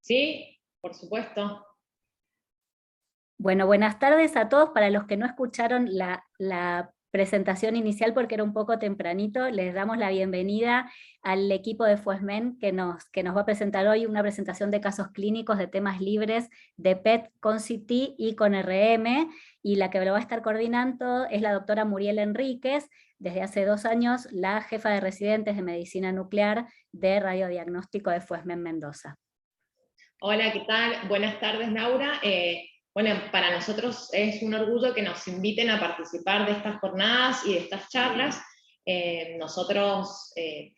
Sí, por supuesto. Bueno, buenas tardes a todos. Para los que no escucharon la presentación inicial porque era un poco tempranito, les damos la bienvenida al equipo de FUESMEN que nos va a presentar hoy una presentación de casos clínicos de temas libres de PET con CT y con RM, y la que lo va a estar coordinando es la doctora Muriel Enríquez, desde hace 2 años la jefa de residentes de medicina nuclear de radiodiagnóstico de FUESMEN Mendoza. Hola, ¿qué tal? Buenas tardes, Laura. Bueno, para nosotros es un orgullo que nos inviten a participar de estas jornadas y de estas charlas. Nosotros,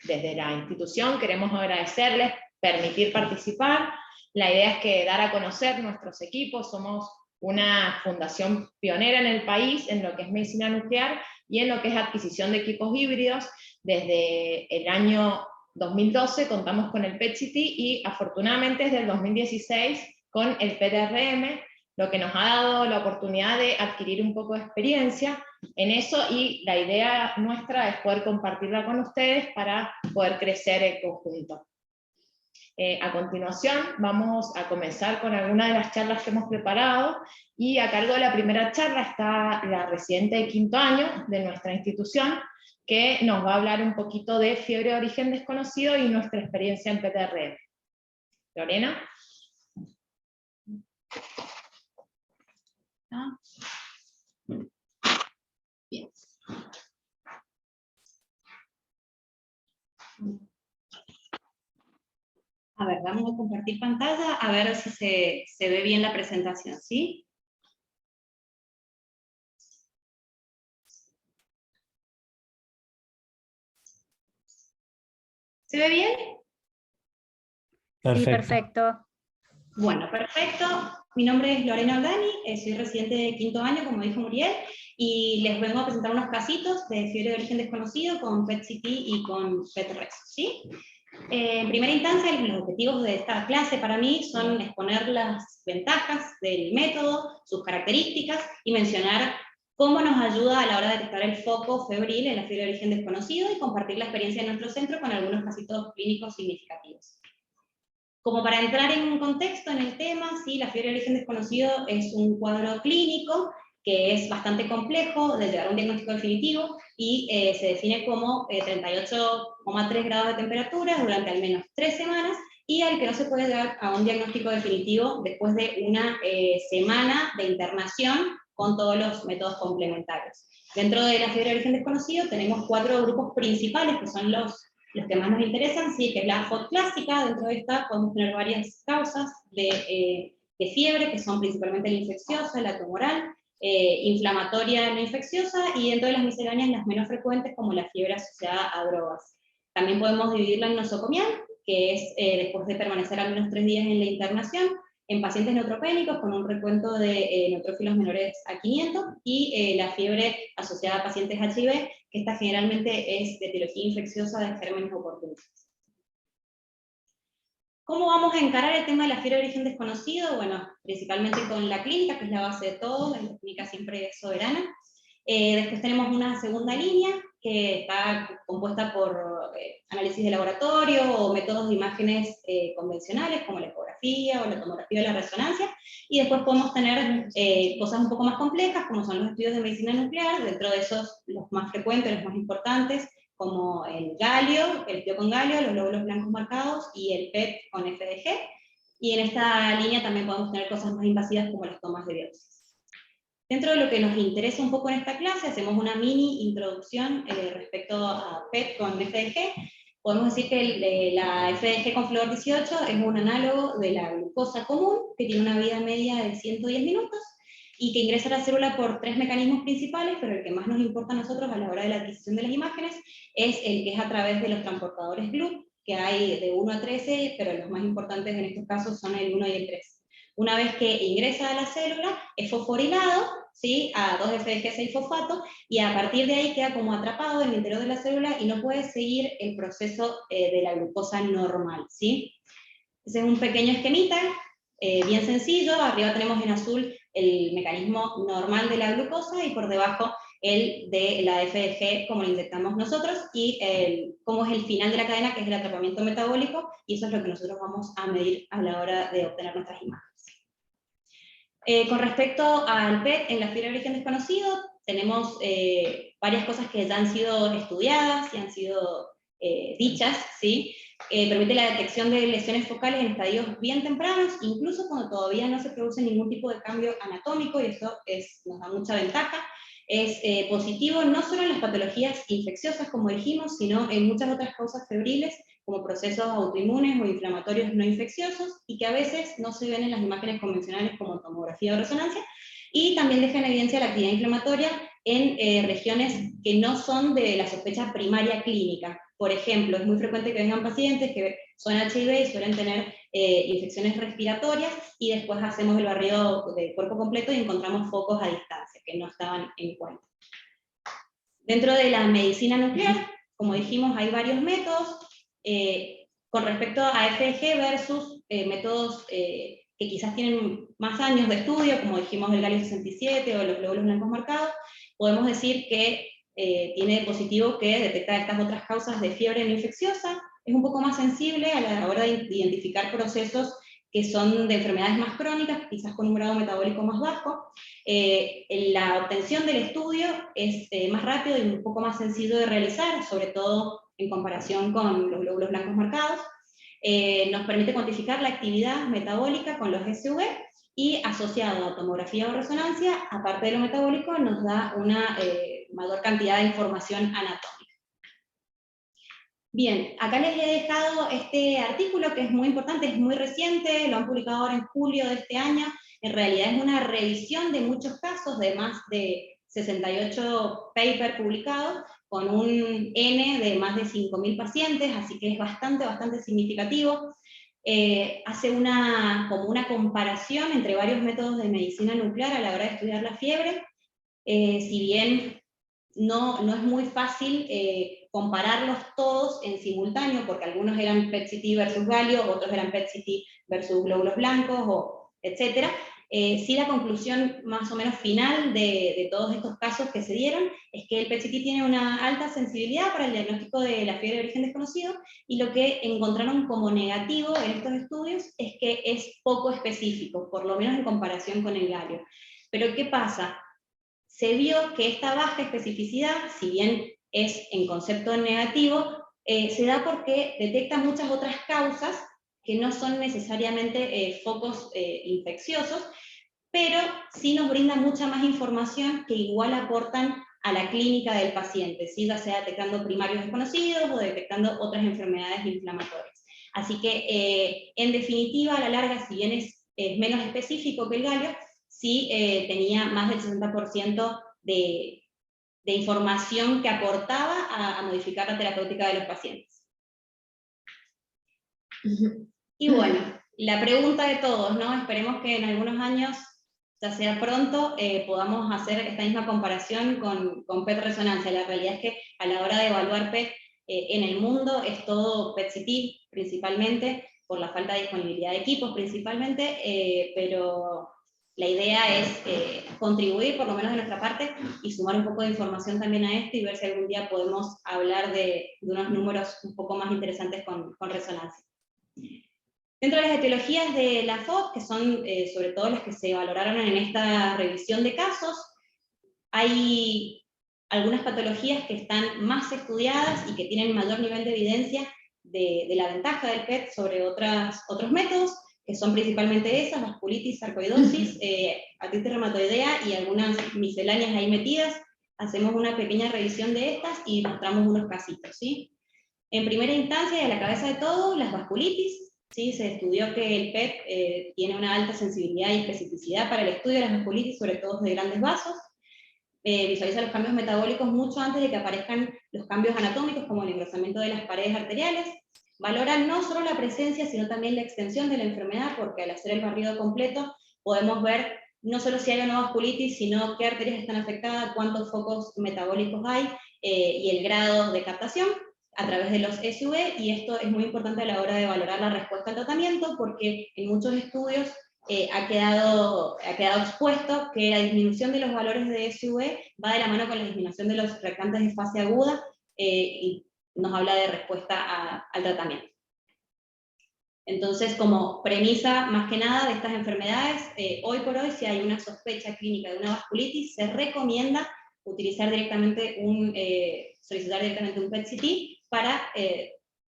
desde la institución, queremos agradecerles, permitir participar. La idea es que dar a conocer nuestros equipos. Somos una fundación pionera en el país en lo que es medicina nuclear y en lo que es adquisición de equipos híbridos. Desde el año 2012 contamos con el PET-CT y afortunadamente desde el 2016 con el PET-RM, lo que nos ha dado la oportunidad de adquirir un poco de experiencia en eso, y la idea nuestra es poder compartirla con ustedes para poder crecer en conjunto. A continuación vamos a comenzar con algunas de las charlas que hemos preparado, y a cargo de la primera charla está la residente de 5º año de nuestra institución, que nos va a hablar un poquito de fiebre de origen desconocido y nuestra experiencia en PTRM. Lorena. Bien. A ver, vamos a compartir pantalla, a ver si se ve bien la presentación, ¿sí? ¿Se ve bien? Perfecto. Sí, perfecto. Bueno, perfecto. Mi nombre es Lorena Ordani, soy residente de 5º año, como dijo Muriel, y les vengo a presentar unos casitos de fiebre de origen desconocido con PET-CT y con PET-RES, ¿sí? En primera instancia, los objetivos de esta clase para mí son exponer las ventajas del método, sus características, y mencionar cómo nos ayuda a la hora de detectar el foco febril en la fiebre de origen desconocido, y compartir la experiencia de nuestro centro con algunos casitos clínicos significativos. Como para entrar en un contexto en el tema, sí, la fiebre de origen desconocido es un cuadro clínico que es bastante complejo de llegar a un diagnóstico definitivo, y se define como 38,3 grados de temperatura durante al menos 3 semanas, y al que no se puede llegar a un diagnóstico definitivo después de una semana de internación con todos los métodos complementarios. Dentro de la fiebre de origen desconocido tenemos 4 grupos principales que son los que más nos interesan, sí, que es la FOD clásica. Dentro de esta podemos tener varias causas de fiebre, que son principalmente la infecciosa, la tumoral, inflamatoria no infecciosa, y dentro de las misceláneas las menos frecuentes, como la fiebre asociada a drogas. También podemos dividirla en nosocomial, que es después de permanecer al menos 3 días en la internación, en pacientes neutropénicos con un recuento de neutrófilos menores a 500, y la fiebre asociada a pacientes HIV, que esta generalmente es de etiología infecciosa de gérmenes oportunistas. ¿Cómo vamos a encarar el tema de la fiebre de origen desconocido? Bueno, principalmente con la clínica, que es la base de todo, la clínica siempre es soberana. Después tenemos una segunda línea, que está compuesta por análisis de laboratorio o métodos de imágenes convencionales, como la ecografía o la tomografía o la resonancia, y después podemos tener cosas un poco más complejas, como son los estudios de medicina nuclear. Dentro de esos, los más frecuentes, los más importantes, como el galio, el estudio con galio, los glóbulos blancos marcados, y el PET con FDG, y en esta línea también podemos tener cosas más invasivas como las tomas de biopsias. Dentro de lo que nos interesa un poco en esta clase, hacemos una mini introducción respecto a PET con FDG. Podemos decir que la FDG con flúor 18 es un análogo de la glucosa común, que tiene una vida media de 110 minutos, y que ingresa a la célula por 3 mecanismos principales, pero el que más nos importa a nosotros a la hora de la adquisición de las imágenes es el que es a través de los transportadores GLUT, que hay de 1 a 13, pero los más importantes en estos casos son el 1 y el 3. Una vez que ingresa a la célula, es fosforilado, ¿sí?, a 2-FDG6-fosfato, y a partir de ahí queda como atrapado en el interior de la célula y no puede seguir el proceso de la glucosa normal, ¿sí? Ese es un pequeño esquemita, bien sencillo. Arriba tenemos en azul el mecanismo normal de la glucosa, y por debajo el de la FDG, como lo inyectamos nosotros, y cómo es el final de la cadena, que es el atrapamiento metabólico, y eso es lo que nosotros vamos a medir a la hora de obtener nuestras imágenes. Con respecto al PET en la fibra de origen desconocido, tenemos varias cosas que ya han sido estudiadas y han sido dichas, ¿sí? Permite la detección de lesiones focales en estadios bien tempranos, incluso cuando todavía no se produce ningún tipo de cambio anatómico, y eso nos da mucha ventaja. Es positivo no solo en las patologías infecciosas, como dijimos, sino en muchas otras causas febriles, como procesos autoinmunes o inflamatorios no infecciosos, y que a veces no se ven en las imágenes convencionales como tomografía o resonancia, y también deja en evidencia la actividad inflamatoria en regiones que no son de la sospecha primaria clínica. Por ejemplo, es muy frecuente que vengan pacientes que son HIV y suelen tener infecciones respiratorias, y después hacemos el barrido de cuerpo completo y encontramos focos a distancia que no estaban en cuenta. Dentro de la medicina nuclear, como dijimos, hay varios métodos. Con respecto a FDG versus métodos que quizás tienen más años de estudio, como dijimos el galio 67 o los glóbulos blancos marcados, podemos decir que tiene de positivo que detecta estas otras causas de fiebre no infecciosa, es un poco más sensible a la hora de identificar procesos que son de enfermedades más crónicas, quizás con un grado metabólico más bajo. La obtención del estudio es más rápido y un poco más sencillo de realizar, sobre todo en comparación con los glóbulos blancos marcados. Nos permite cuantificar la actividad metabólica con los SV, y asociado a tomografía o resonancia, aparte de lo metabólico, nos da una mayor cantidad de información anatómica. Bien, acá les he dejado este artículo que es muy importante, es muy reciente, lo han publicado ahora en julio de este año. En realidad es una revisión de muchos casos, de más de 68 papers publicados, con un N de más de 5.000 pacientes, así que es bastante significativo. Hace como una comparación entre varios métodos de medicina nuclear a la hora de estudiar la fiebre. Si bien no es muy fácil compararlos todos en simultáneo, porque algunos eran PET-CT versus galio, otros eran PET-CT versus glóbulos blancos, etc. Sí, la conclusión más o menos final de todos estos casos que se dieron es que el PET-CT tiene una alta sensibilidad para el diagnóstico de la fiebre de origen desconocido, y lo que encontraron como negativo en estos estudios es que es poco específico, por lo menos en comparación con el galio. Pero ¿qué pasa? Se vio que esta baja especificidad, si bien es en concepto negativo, se da porque detecta muchas otras causas que no son necesariamente focos infecciosos, pero sí nos brinda mucha más información que igual aportan a la clínica del paciente, ¿sí? Ya sea detectando primarios desconocidos o detectando otras enfermedades inflamatorias. Así que, en definitiva, a la larga, si bien es menos específico que el galio, sí tenía más del 60% de información que aportaba a modificar la terapéutica de los pacientes. Y bueno, la pregunta de todos, ¿no? Esperemos que en algunos años, ya sea pronto, podamos hacer esta misma comparación con PET resonancia. La realidad es que a la hora de evaluar PET en el mundo es todo PET-CT principalmente, por la falta de disponibilidad de equipos principalmente, pero la idea es contribuir, por lo menos de nuestra parte, y sumar un poco de información también a esto, y ver si algún día podemos hablar de unos números un poco más interesantes con resonancia. Dentro de las etiologías de la FOB, que son sobre todo las que se valoraron en esta revisión de casos, hay algunas patologías que están más estudiadas y que tienen mayor nivel de evidencia de la ventaja del PET sobre otros métodos, que son principalmente esas: vasculitis, sarcoidosis, artritis reumatoidea y algunas misceláneas ahí metidas. Hacemos una pequeña revisión de estas y mostramos unos casitos, ¿sí? En primera instancia, y a la cabeza de todo, las vasculitis, ¿sí? Se estudió que el PET tiene una alta sensibilidad y especificidad para el estudio de las vasculitis, sobre todo de grandes vasos. Visualiza los cambios metabólicos mucho antes de que aparezcan los cambios anatómicos, como el engrosamiento de las paredes arteriales. Valora no solo la presencia, sino también la extensión de la enfermedad, porque al hacer el barrido completo podemos ver no solo si hay o no vasculitis, sino qué arterias están afectadas, cuántos focos metabólicos hay, y el grado de captación a través de los SV, y esto es muy importante a la hora de valorar la respuesta al tratamiento, porque en muchos estudios ha quedado expuesto que la disminución de los valores de SV va de la mano con la disminución de los reactantes de fase aguda, y nos habla de respuesta al tratamiento. Entonces, como premisa, más que nada, de estas enfermedades, hoy por hoy, si hay una sospecha clínica de una vasculitis, se recomienda utilizar directamente solicitar directamente un PET-CT para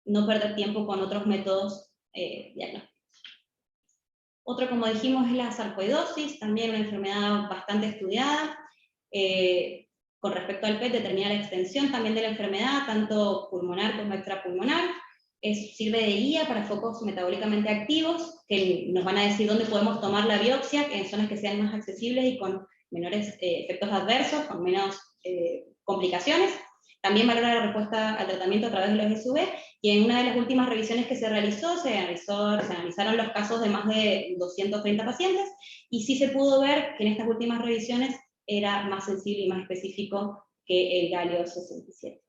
no perder tiempo con otros métodos diagnósticos. Otro, como dijimos, es la sarcoidosis, también una enfermedad bastante estudiada. Con respecto al PET, determina la extensión también de la enfermedad, tanto pulmonar como extrapulmonar. Sirve de guía para focos metabólicamente activos, que nos van a decir dónde podemos tomar la biopsia, en zonas que sean más accesibles y con menores efectos adversos, con menos complicaciones. También valora la respuesta al tratamiento a través de los SV, y en una de las últimas revisiones que se realizó, se analizaron los casos de más de 230 pacientes, y sí se pudo ver que en estas últimas revisiones era más sensible y más específico que el galio 67.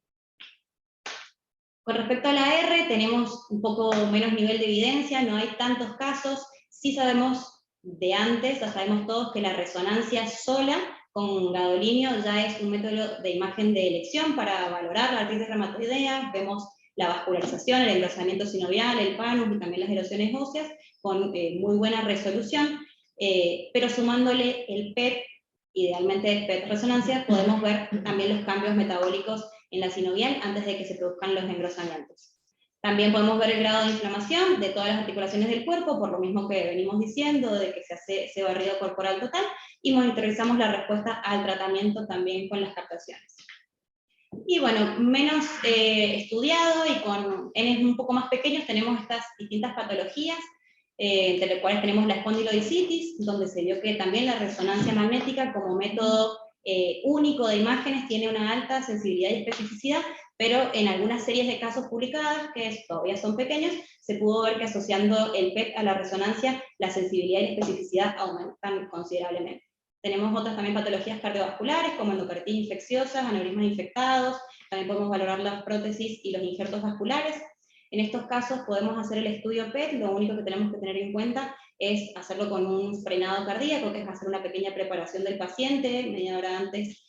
Con respecto a la R, tenemos un poco menos nivel de evidencia, no hay tantos casos. Sí sabemos de antes, ya sabemos todos que la resonancia sola con gadolinio ya es un método de imagen de elección para valorar la artritis reumatoidea. Vemos la vascularización, el engrosamiento sinovial, el panus y también las erosiones óseas con muy buena resolución, pero sumándole el PET, idealmente PET resonancia, podemos ver también los cambios metabólicos en la sinovial antes de que se produzcan los engrosamientos. También podemos ver el grado de inflamación de todas las articulaciones del cuerpo, por lo mismo que venimos diciendo, de que se hace ese barrido corporal total, y monitorizamos la respuesta al tratamiento también con las captaciones. Y bueno, menos estudiado y con Ns un poco más pequeños, tenemos estas distintas patologías, entre las cuales tenemos la espondilodicitis, donde se vio que también la resonancia magnética como método único de imágenes tiene una alta sensibilidad y especificidad, pero en algunas series de casos publicadas, que todavía son pequeños, se pudo ver que asociando el PET a la resonancia, la sensibilidad y la especificidad aumentan considerablemente. Tenemos otras también patologías cardiovasculares, como endocarditis infecciosas, aneurismas infectados, también podemos valorar las prótesis y los injertos vasculares. En estos casos podemos hacer el estudio PET, lo único que tenemos que tener en cuenta es hacerlo con un frenado cardíaco, que es hacer una pequeña preparación del paciente, media hora antes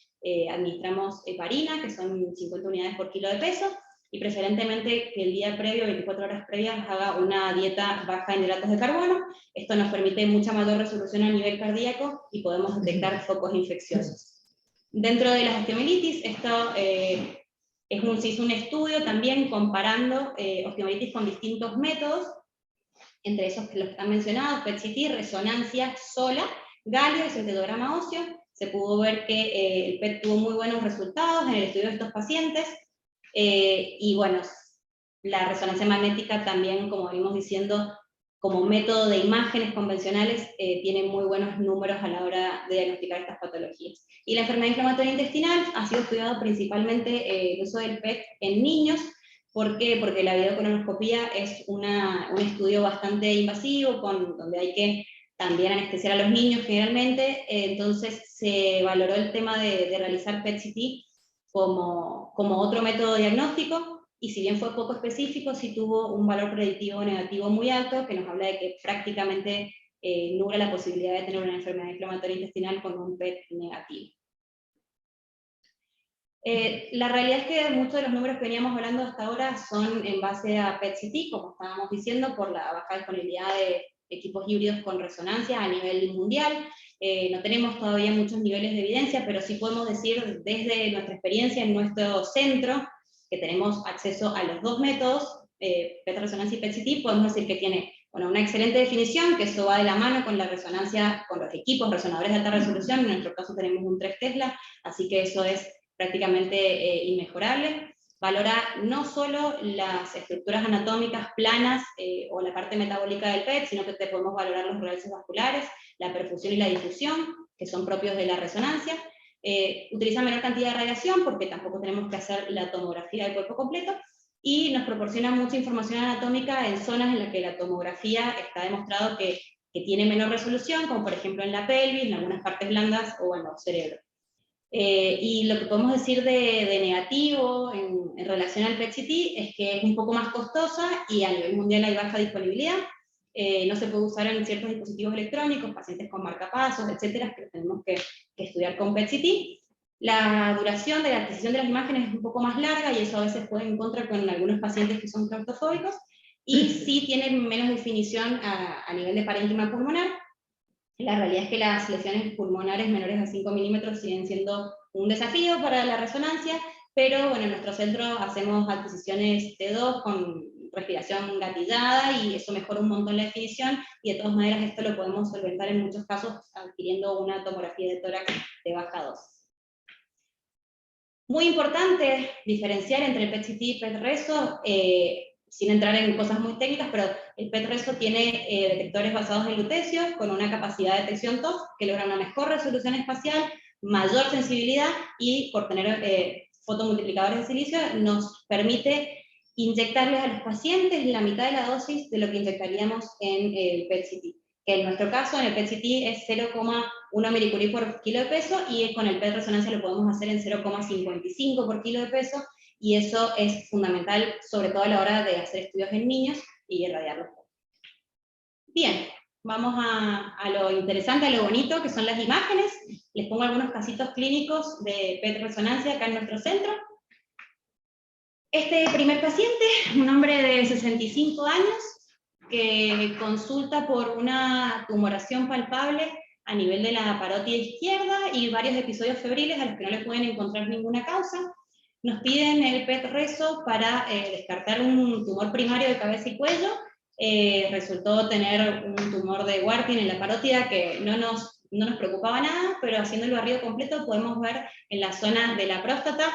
administramos heparina, que son 50 unidades por kilo de peso, y preferentemente que el día previo, 24 horas previas, haga una dieta baja en hidratos de carbono. Esto nos permite mucha mayor resolución a nivel cardíaco y podemos detectar focos infecciosos. Dentro de las osteomielitis, esto se hizo un estudio también comparando osteomielitis con distintos métodos, entre esos que los que han mencionado, PET-CT, resonancia sola, galio y centelograma óseo. Se pudo ver que el PET tuvo muy buenos resultados en el estudio de estos pacientes, y bueno, la resonancia magnética también, como venimos diciendo, como método de imágenes convencionales, tiene muy buenos números a la hora de diagnosticar estas patologías. Y la enfermedad inflamatoria intestinal ha sido estudiado principalmente el uso del PET en niños. ¿Por qué? Porque la videocolonoscopía es un estudio bastante invasivo, donde hay que también anestesiar a los niños generalmente, entonces se valoró el tema de realizar PET-CT como otro método diagnóstico, y si bien fue poco específico, sí tuvo un valor predictivo negativo muy alto, que nos habla de que prácticamente nula la posibilidad de tener una enfermedad inflamatoria intestinal con un PET negativo. La realidad es que muchos de los números que veníamos hablando hasta ahora son en base a PET-CT, como estábamos diciendo, por la baja disponibilidad de equipos híbridos con resonancia a nivel mundial. No tenemos todavía muchos niveles de evidencia, pero sí podemos decir desde nuestra experiencia en nuestro centro, que tenemos acceso a los dos métodos, PET resonancia y PET-CT, podemos decir que tiene una excelente definición, que eso va de la mano con la resonancia, con los equipos resonadores de alta resolución. En nuestro caso tenemos un 3 Tesla, así que eso es prácticamente inmejorable. Valora no solo las estructuras anatómicas planas o la parte metabólica del PET, sino que te podemos valorar los realces vasculares, la perfusión y la difusión, que son propios de la resonancia. Utiliza menor cantidad de radiación, porque tampoco tenemos que hacer la tomografía del cuerpo completo, y nos proporciona mucha información anatómica en zonas en las que la tomografía está demostrado que tiene menor resolución, como por ejemplo en la pelvis, en algunas partes blandas o en los cerebros. Y lo que podemos decir de negativo en relación al PET-CT es que es un poco más costosa y a nivel mundial hay baja disponibilidad. no se puede usar en ciertos dispositivos electrónicos, pacientes con marcapasos, etcétera, que tenemos que estudiar con PET-CT. La duración de la adquisición de las imágenes es un poco más larga, y eso a veces puede encontrar con algunos pacientes que son claustrofóbicos, y sí tienen menos definición a nivel de parénquima pulmonar. La realidad es que las lesiones pulmonares menores a 5 milímetros siguen siendo un desafío para la resonancia, pero bueno, en nuestro centro hacemos adquisiciones T2 con respiración gatillada, y eso mejora un montón la definición, y de todas maneras esto lo podemos solventar en muchos casos adquiriendo una tomografía de tórax de baja dosis. Muy importante diferenciar entre PET-CT y PET-reso, sin entrar en cosas muy técnicas, pero el PET-reso tiene detectores basados en lutecio, con una capacidad de detección TOF que logra una mejor resolución espacial, mayor sensibilidad, y por tener fotomultiplicadores de silicio nos permite inyectarles a los pacientes la mitad de la dosis de lo que inyectaríamos en el PET-CT. Que en nuestro caso, en el PET-CT es 0,1 milicurie por kilo de peso, y con el PET-resonancia lo podemos hacer en 0,55 por kilo de peso, y eso es fundamental, sobre todo a la hora de hacer estudios en niños y irradiarlos. Bien, vamos a lo interesante, a lo bonito, que son las imágenes. Les pongo algunos casitos clínicos de PET-resonancia acá en nuestro centro. Este primer paciente, un hombre de 65 años, que consulta por una tumoración palpable a nivel de la parótida izquierda y varios episodios febriles a los que no le pueden encontrar ninguna causa. Nos piden el PET-reso para descartar un tumor primario de cabeza y cuello. Resultó tener un tumor de Warthin en la parótida que no nos preocupaba nada, pero haciendo el barrido completo podemos ver en la zona de la próstata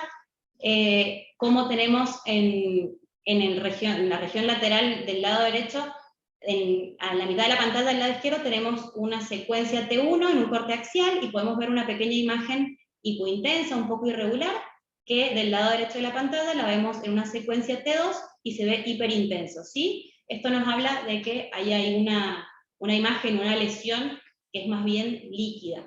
cómo tenemos en la región lateral del lado derecho, a la mitad de la pantalla del lado izquierdo tenemos una secuencia T1 en un corte axial, y podemos ver una pequeña imagen hipointensa, un poco irregular, que del lado derecho de la pantalla la vemos en una secuencia T2 y se ve hiperintenso, ¿sí? Esto nos habla de que ahí hay una imagen, una lesión que es más bien líquida.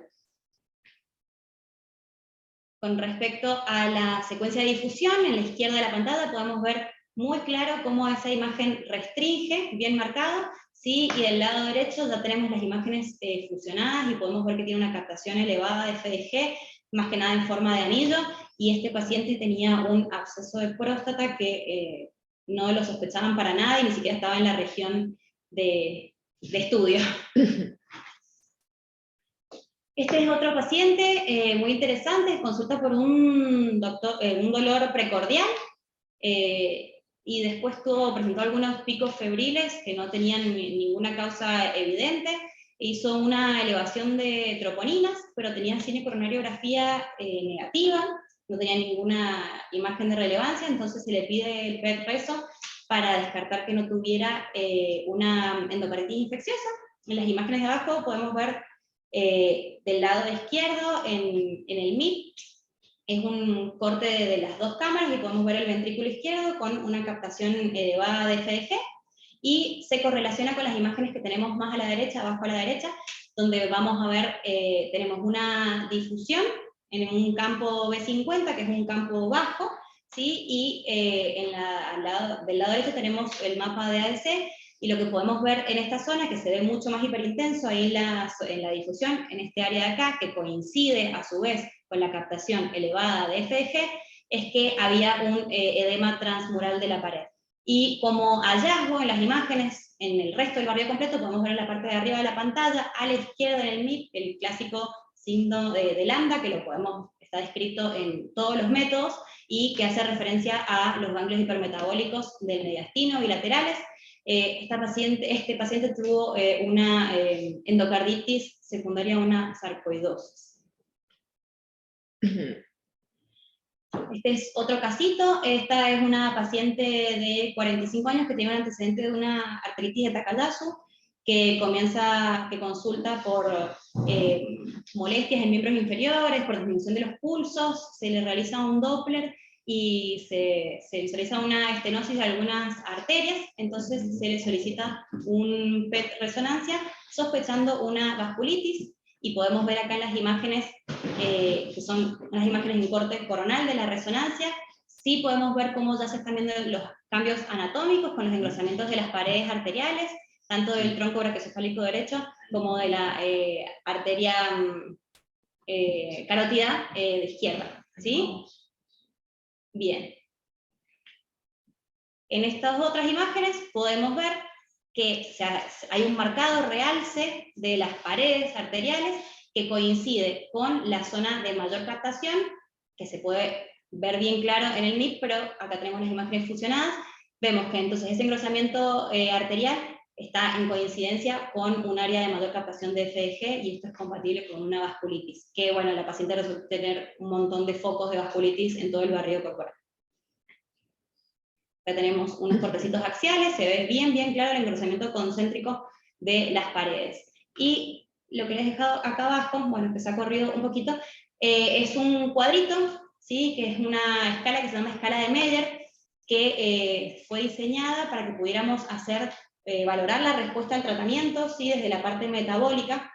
Con respecto a la secuencia de difusión, en la izquierda de la pantalla podemos ver muy claro cómo esa imagen restringe, bien marcado, ¿sí? Y del lado derecho ya tenemos las imágenes fusionadas, y podemos ver que tiene una captación elevada de FDG, más que nada en forma de anillo, y este paciente tenía un absceso de próstata que no lo sospechaban para nada, y ni siquiera estaba en la región de estudio. Este es otro paciente muy interesante, consulta por un dolor precordial, y después presentó algunos picos febriles que no tenían ninguna causa evidente. Hizo una elevación de troponinas, pero tenía cinecoronariografía negativa, no tenía ninguna imagen de relevancia, entonces se le pide el PET-reso para descartar que no tuviera una endocarditis infecciosa. En las imágenes de abajo podemos ver del lado izquierdo, en el MIP, es un corte de las dos cámaras, y podemos ver el ventrículo izquierdo con una captación elevada de FDG, y se correlaciona con las imágenes que tenemos más a la derecha, abajo a la derecha, donde vamos a ver, tenemos una difusión en un campo B50, que es un campo bajo, ¿sí? Y del lado derecho tenemos el mapa de ADC, y lo que podemos ver en esta zona, que se ve mucho más hiperintenso ahí en la difusión, en este área de acá, que coincide a su vez con la captación elevada de FDG, es que había un edema transmural de la pared. Y como hallazgo en las imágenes, en el resto del barrido completo, podemos ver en la parte de arriba de la pantalla, a la izquierda en el MIP, el clásico signo de lambda, que está descrito en todos los métodos, y que hace referencia a los ganglios hipermetabólicos del mediastino bilaterales. Este paciente tuvo una endocarditis secundaria a una sarcoidosis. Este es otro casito. Esta es una paciente de 45 años que tiene un antecedente de una artritis de Takayasu, que consulta por molestias en miembros inferiores, por disminución de los pulsos, se le realiza un Doppler y se visualiza una estenosis de algunas arterias, entonces se le solicita un PET-resonancia sospechando una vasculitis, y podemos ver acá en las imágenes, que son las imágenes en corte coronal de la resonancia, sí podemos ver cómo ya se están viendo los cambios anatómicos con los engrosamientos de las paredes arteriales, tanto del tronco brachiocefálico derecho como de la arteria carótida de izquierda, ¿sí? Bien. En estas otras imágenes podemos ver que hay un marcado realce de las paredes arteriales que coincide con la zona de mayor captación, que se puede ver bien claro en el MIP, pero acá tenemos las imágenes fusionadas. Vemos que entonces ese engrosamiento arterial está en coincidencia con un área de mayor captación de FDG, y esto es compatible con una vasculitis, que bueno, la paciente resulta tener un montón de focos de vasculitis en todo el barrido corporal. Acá tenemos unos cortecitos axiales, se ve bien claro el engrosamiento concéntrico de las paredes. Y lo que les he dejado acá abajo, bueno, que se ha corrido un poquito, es un cuadrito, ¿sí? Que es una escala que se llama escala de Meyer, que fue diseñada para que pudiéramos valorar la respuesta al tratamiento, ¿sí? Desde la parte metabólica.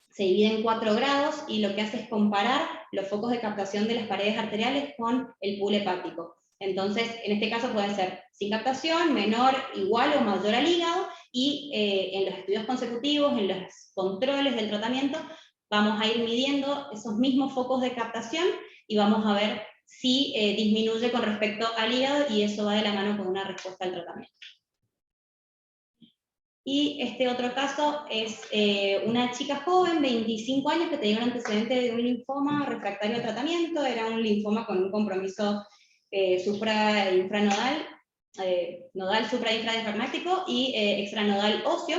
Se divide en 4 grados, y lo que hace es comparar los focos de captación de las paredes arteriales con el pool hepático. Entonces, en este caso puede ser sin captación, menor, igual o mayor al hígado, y en los estudios consecutivos, en los controles del tratamiento, vamos a ir midiendo esos mismos focos de captación, y vamos a ver si disminuye con respecto al hígado, y eso va de la mano con una respuesta al tratamiento. Y este otro caso es una chica joven, 25 años, que tenía un antecedente de un linfoma refractario al tratamiento. Era un linfoma con un compromiso infranodal, nodal suprainfradiafragmático y extranodal óseo,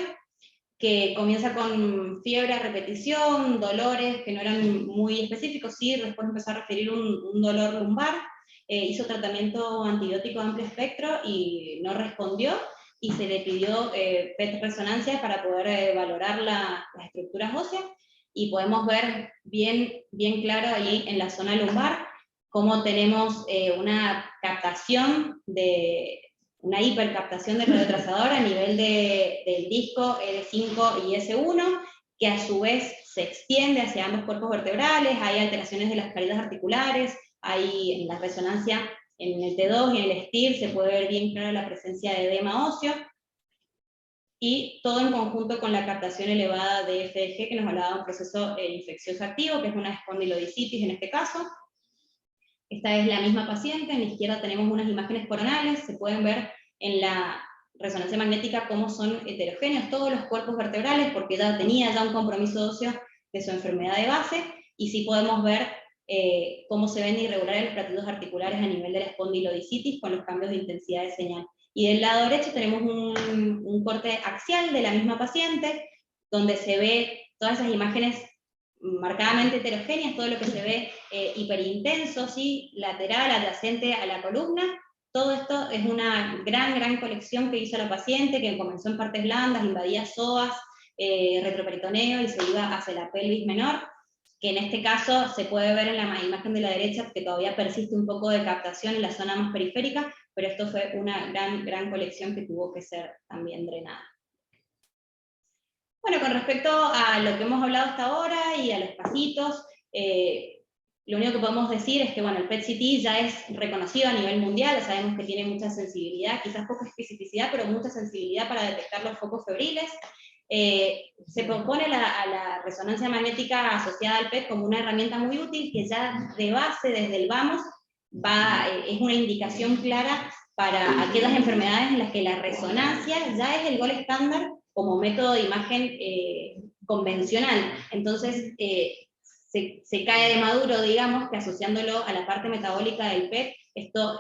que comienza con fiebre a repetición, dolores que no eran muy específicos, sí, después empezó a referir un dolor lumbar, hizo tratamiento antibiótico de amplio espectro y no respondió, y se le pidió PET resonancia para poder valorar las estructuras óseas, y podemos ver bien claro ahí en la zona lumbar cómo tenemos una captación una hipercaptación del radiotrazador a nivel del disco L5 y S1, que a su vez se extiende hacia ambos cuerpos vertebrales. Hay alteraciones de las caídas articulares, hay en la resonancia en el T2 y en el STIR se puede ver bien clara la presencia de edema óseo, y todo en conjunto con la captación elevada de FDG, que nos hablaba de un proceso infeccioso activo, que es una espondilodicitis en este caso. Esta es la misma paciente. En la izquierda tenemos unas imágenes coronales, se pueden ver en la resonancia magnética cómo son heterogéneos todos los cuerpos vertebrales, porque ya tenía un compromiso óseo de su enfermedad de base, y sí podemos ver cómo se ven irregulares los platitos articulares a nivel de la espondilodicitis con los cambios de intensidad de señal. Y del lado derecho tenemos un corte axial de la misma paciente, donde se ve todas esas imágenes marcadamente heterogéneas, todo lo que se ve hiperintenso, ¿sí? Lateral, adyacente a la columna. Todo esto es una gran colección que hizo la paciente, que comenzó en partes blandas, invadía psoas, retroperitoneo, y se iba hacia la pelvis menor, que en este caso se puede ver en la imagen de la derecha que todavía persiste un poco de captación en la zona más periférica, pero esto fue una gran colección que tuvo que ser también drenada. Bueno, con respecto a lo que hemos hablado hasta ahora y a los pasitos, lo único que podemos decir es que bueno, el PET-CT ya es reconocido a nivel mundial, ya sabemos que tiene mucha sensibilidad, quizás poca especificidad, pero mucha sensibilidad para detectar los focos febriles. Se propone a la resonancia magnética asociada al PET como una herramienta muy útil, que ya de base, desde el vamos, es una indicación clara para aquellas enfermedades en las que la resonancia ya es el gold estándar como método de imagen convencional. Entonces, se cae de maduro, digamos, que asociándolo a la parte metabólica del PET, esto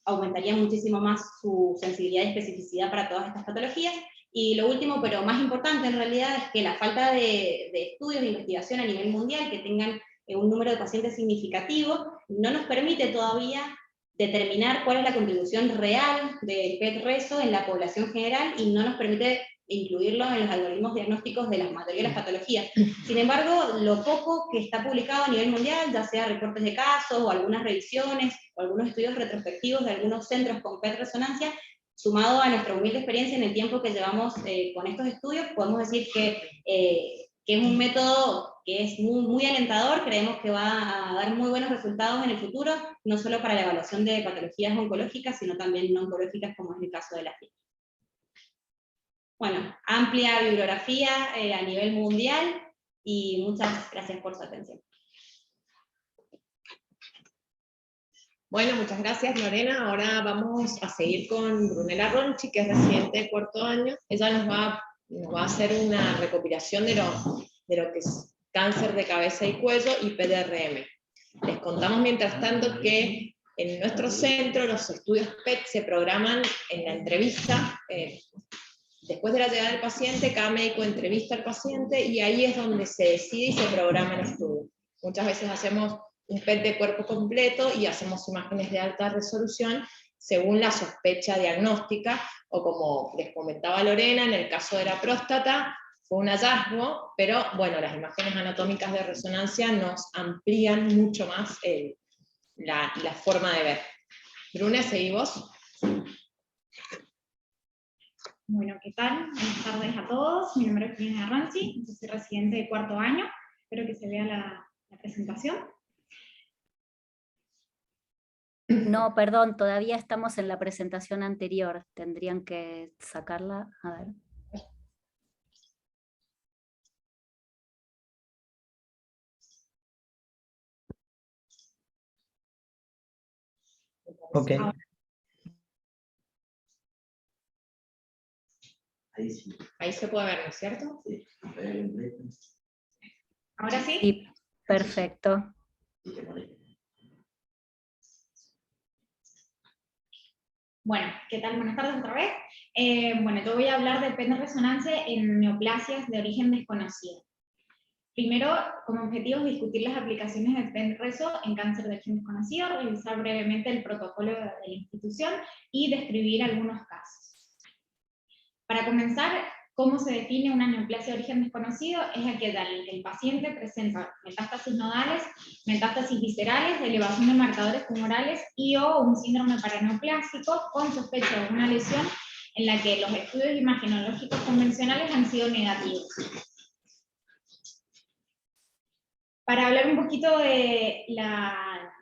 aumentaría muchísimo más su sensibilidad y especificidad para todas estas patologías. Y lo último, pero más importante en realidad, es que la falta de estudios de investigación a nivel mundial que tengan un número de pacientes significativo, no nos permite todavía determinar cuál es la contribución real del PET-reso en la población general, y no nos permite incluirlo en los algoritmos diagnósticos de las mayoría de las patologías. Sin embargo, lo poco que está publicado a nivel mundial, ya sea reportes de casos, o algunas revisiones, o algunos estudios retrospectivos de algunos centros con PET-resonancia, sumado a nuestra humilde experiencia en el tiempo que llevamos con estos estudios, podemos decir que es un método que es muy alentador. Creemos que va a dar muy buenos resultados en el futuro, no solo para la evaluación de patologías oncológicas, sino también no oncológicas, como es el caso de la FIP. bueno, amplia bibliografía a nivel mundial, y muchas gracias por su atención. Bueno, muchas gracias Lorena. Ahora vamos a seguir con Brunella Ronchi, que es residente de cuarto año. Ella nos va a hacer una recopilación de lo que es cáncer de cabeza y cuello y PDRM. Les contamos mientras tanto que en nuestro centro los estudios PET se programan en la entrevista. Después de la llegada del paciente, cada médico entrevista al paciente y ahí es donde se decide y se programa el estudio. Muchas veces hacemos un PET de cuerpo completo y hacemos imágenes de alta resolución según la sospecha diagnóstica, o como les comentaba Lorena, en el caso de la próstata, fue un hallazgo, pero bueno, las imágenes anatómicas de resonancia nos amplían mucho más la forma de ver. Bruna, ¿seguí vos? Bueno, ¿qué tal? Buenas tardes a todos. Mi nombre es Brunella Ronchi, yo soy residente de cuarto año. Espero que se vea la presentación. No, perdón, todavía estamos en la presentación anterior. Tendrían que sacarla. A ver. Ok. Ahí sí. Ahí se puede ver, ¿no es cierto? Sí. ¿Ahora sí? Sí, perfecto. Bueno, ¿qué tal? Buenas tardes otra vez. Bueno, yo voy a hablar de PET de resonancia en neoplasias de origen desconocido. Primero, como objetivo es discutir las aplicaciones del PET reso en cáncer de origen desconocido, revisar brevemente el protocolo de la institución y describir algunos casos. Para comenzar, ¿cómo se define una neoplasia de origen desconocido? Es aquella en la que el paciente presenta metástasis nodales, metástasis viscerales, elevación de marcadores tumorales y o un síndrome paraneoplásico con sospecha de una lesión en la que los estudios imagenológicos convencionales han sido negativos. Para hablar un poquito de la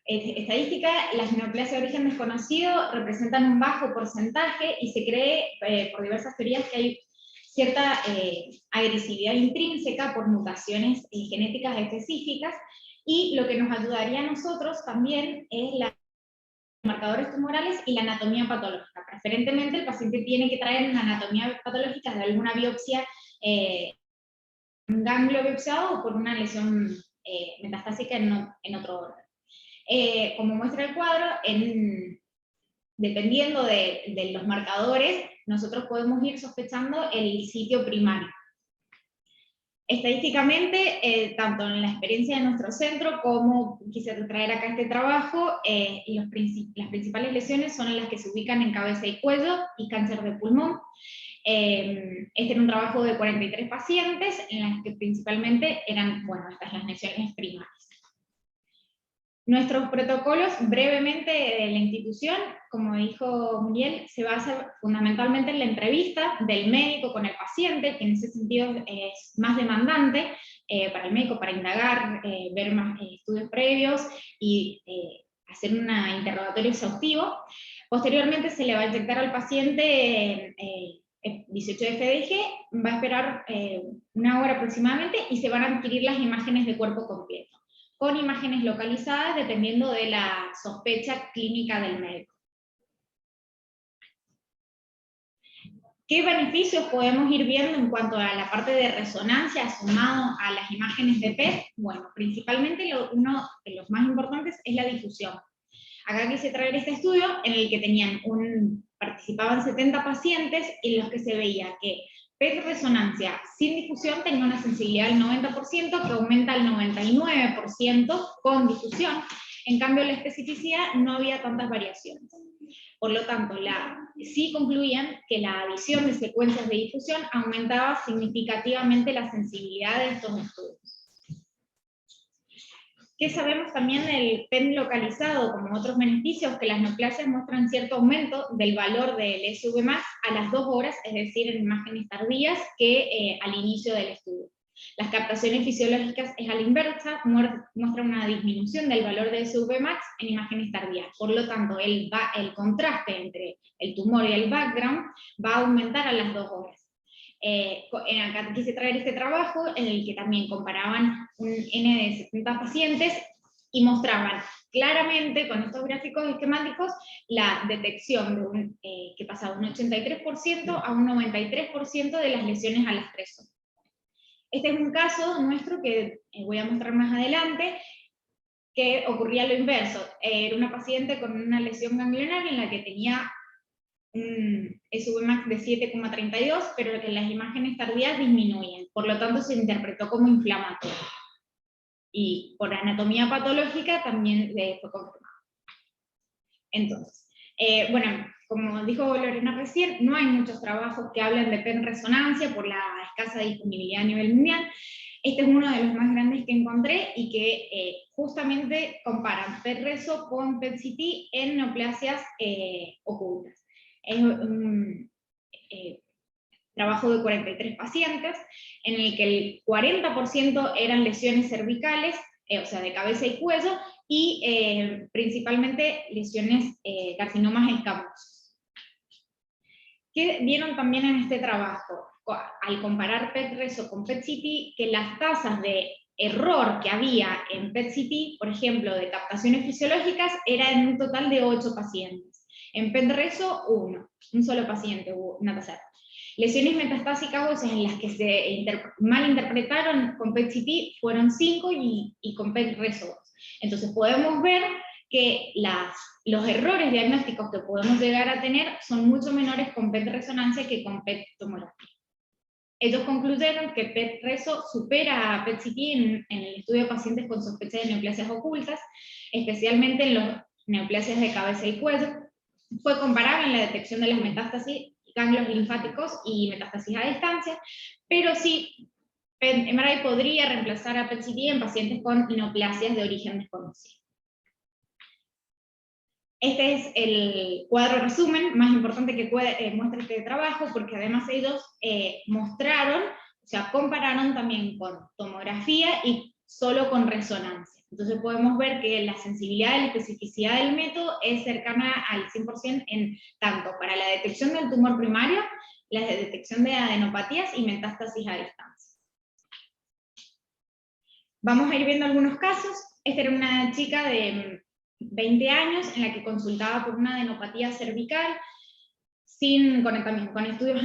estadística, las neoplasias de origen desconocido representan un bajo porcentaje y se cree, por diversas teorías, que hay cierta agresividad intrínseca por mutaciones genéticas específicas, y lo que nos ayudaría a nosotros también es los marcadores tumorales y la anatomía patológica. Preferentemente el paciente tiene que traer una anatomía patológica de alguna biopsia, un ganglio biopsiado o por una lesión metastásica en otro órgano. Como muestra el cuadro, dependiendo de los marcadores, nosotros podemos ir sospechando el sitio primario. Estadísticamente, tanto en la experiencia de nuestro centro como quise traer acá este trabajo, las principales lesiones son las que se ubican en cabeza y cuello y cáncer de pulmón. Este era un trabajo de 43 pacientes, en las que principalmente eran, bueno, estas las lesiones primarias. Nuestros protocolos, brevemente, de la institución, como dijo Muriel, se basa fundamentalmente en la entrevista del médico con el paciente, que en ese sentido es más demandante para el médico, para indagar, ver más estudios previos y hacer un interrogatorio exhaustivo. Posteriormente se le va a inyectar al paciente 18 de FDG, va a esperar una hora aproximadamente y se van a adquirir las imágenes de cuerpo completo, con imágenes localizadas dependiendo de la sospecha clínica del médico. ¿Qué beneficios podemos ir viendo en cuanto a la parte de resonancia sumado a las imágenes de PET? Bueno, principalmente uno de los más importantes es la difusión. Acá quise traer este estudio en el que participaban 70 pacientes, en los que se veía que PET resonancia sin difusión tenía una sensibilidad del 90%, que aumenta al 99% con difusión. En cambio, la especificidad no había tantas variaciones. Por lo tanto, sí concluían que la adición de secuencias de difusión aumentaba significativamente la sensibilidad de estos estudios. ¿Qué sabemos también del PET localizado? Como otros beneficios, que las neoplasias muestran cierto aumento del valor del SV+ a las 2 horas, es decir, en imágenes tardías, que al inicio del estudio. Las captaciones fisiológicas es a la inversa, muestra una disminución del valor de SVMAX en imágenes tardías. Por lo tanto, el contraste entre el tumor y el background va a aumentar a las 2 horas. Acá quise traer este trabajo en el que también comparaban un N de 70 pacientes y mostraban claramente con estos gráficos esquemáticos la detección de que pasaba de un 83% a un 93% de las lesiones a las 3 horas. Este es un caso nuestro que voy a mostrar más adelante, que ocurría lo inverso. Era una paciente con una lesión ganglionar en la que tenía un SVMAX de 7,32, pero que en las imágenes tardías disminuían, por lo tanto se interpretó como inflamatorio. Y por anatomía patológica también fue confirmado. Entonces, bueno, como dijo Lorena recién, no hay muchos trabajos que hablan de PET resonancia por la escasa disponibilidad a nivel mundial. Este es uno de los más grandes que encontré y que justamente comparan PET reso con PET CT en neoplasias ocultas. Es un trabajo de 43 pacientes, en el que el 40% eran lesiones cervicales, o sea, de cabeza y cuello, y principalmente lesiones carcinomas escamosos. ¿Qué vieron también en este trabajo? Al comparar PET reso con PET CT, que las tasas de error que había en PET CT, por ejemplo, de captaciones fisiológicas, era en un total de 8 pacientes. En PET reso, un solo paciente hubo una tasa. Lesiones metastásicas óseas en las que se malinterpretaron con PET CT fueron 5 y con PET reso 2. Entonces podemos ver que los errores diagnósticos que podemos llegar a tener son mucho menores con PET resonancia que con PET tomografía. Ellos concluyeron que PET reso supera a PET CT en el estudio de pacientes con sospecha de neoplasias ocultas, especialmente en los neoplasias de cabeza y cuello. Fue comparable en la detección de las metástasis, ganglios linfáticos y metástasis a distancia, pero sí, MRI podría reemplazar a PET CT en pacientes con neoplasias de origen desconocido. Este es el cuadro resumen más importante que muestra este trabajo, porque además ellos mostraron, o sea, compararon también con tomografía y solo con resonancia. Entonces podemos ver que la sensibilidad y la especificidad del método es cercana al 100% tanto para la detección del tumor primario, la detección de adenopatías y metástasis a distancia. Vamos a ir viendo algunos casos. Esta era una chica de 20 años en la que consultaba por una adenopatía cervical con estudios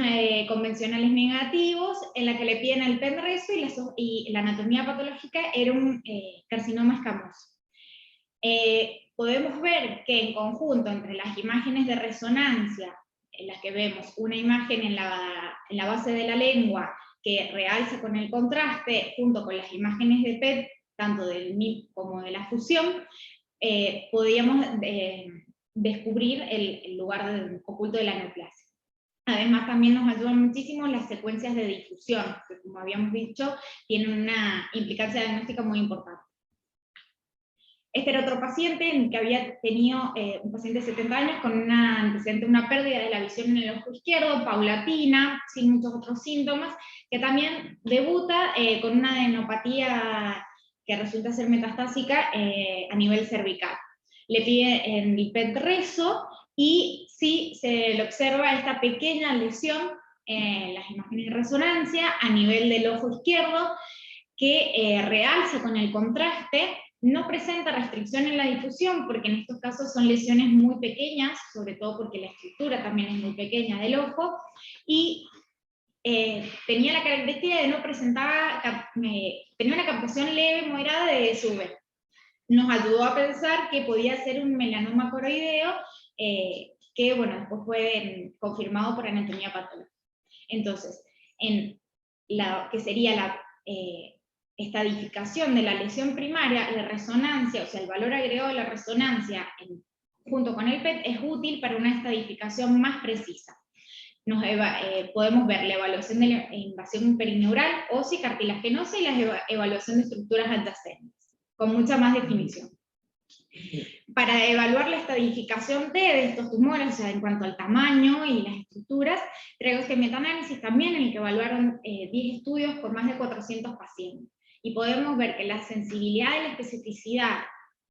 convencionales negativos, en la que le piden el PET reso y la anatomía patológica era un carcinoma escamoso. Podemos ver que en conjunto entre las imágenes de resonancia, en las que vemos una imagen en la base de la lengua que realza con el contraste, junto con las imágenes de PET, tanto del MIP como de la fusión, podíamos descubrir el lugar oculto de la neoplasia. Además también nos ayudan muchísimo las secuencias de difusión, que como habíamos dicho, tienen una implicancia diagnóstica muy importante. Este era otro paciente que había tenido, un paciente de 70 años con una pérdida de la visión en el ojo izquierdo, paulatina, sin muchos otros síntomas, que también debuta con una adenopatía que resulta ser metastásica a nivel cervical. Le pide el PET reso y sí se le observa esta pequeña lesión en las imágenes de resonancia a nivel del ojo izquierdo, que realza con el contraste. No presenta restricción en la difusión, porque en estos casos son lesiones muy pequeñas, sobre todo porque la estructura también es muy pequeña del ojo, y tenía la característica de no presentar, tenía una captación leve, moderada de SV. Nos ayudó a pensar que podía ser un melanoma coroideo, que bueno, después fue confirmado por anatomía patológica. Entonces, en que sería la estadificación de la lesión primaria, la resonancia, o sea, el valor agregado de la resonancia junto con el PET es útil para una estadificación más precisa. Podemos ver la evaluación de la invasión perineural, ósea, cartilaginosa y la evaluación de estructuras adyacentes, con mucha más definición. Para evaluar la estadificación de estos tumores, o sea, en cuanto al tamaño y las estructuras, traigo este metaanálisis también en el que evaluaron 10 estudios por más de 400 pacientes. Y podemos ver que la sensibilidad y la especificidad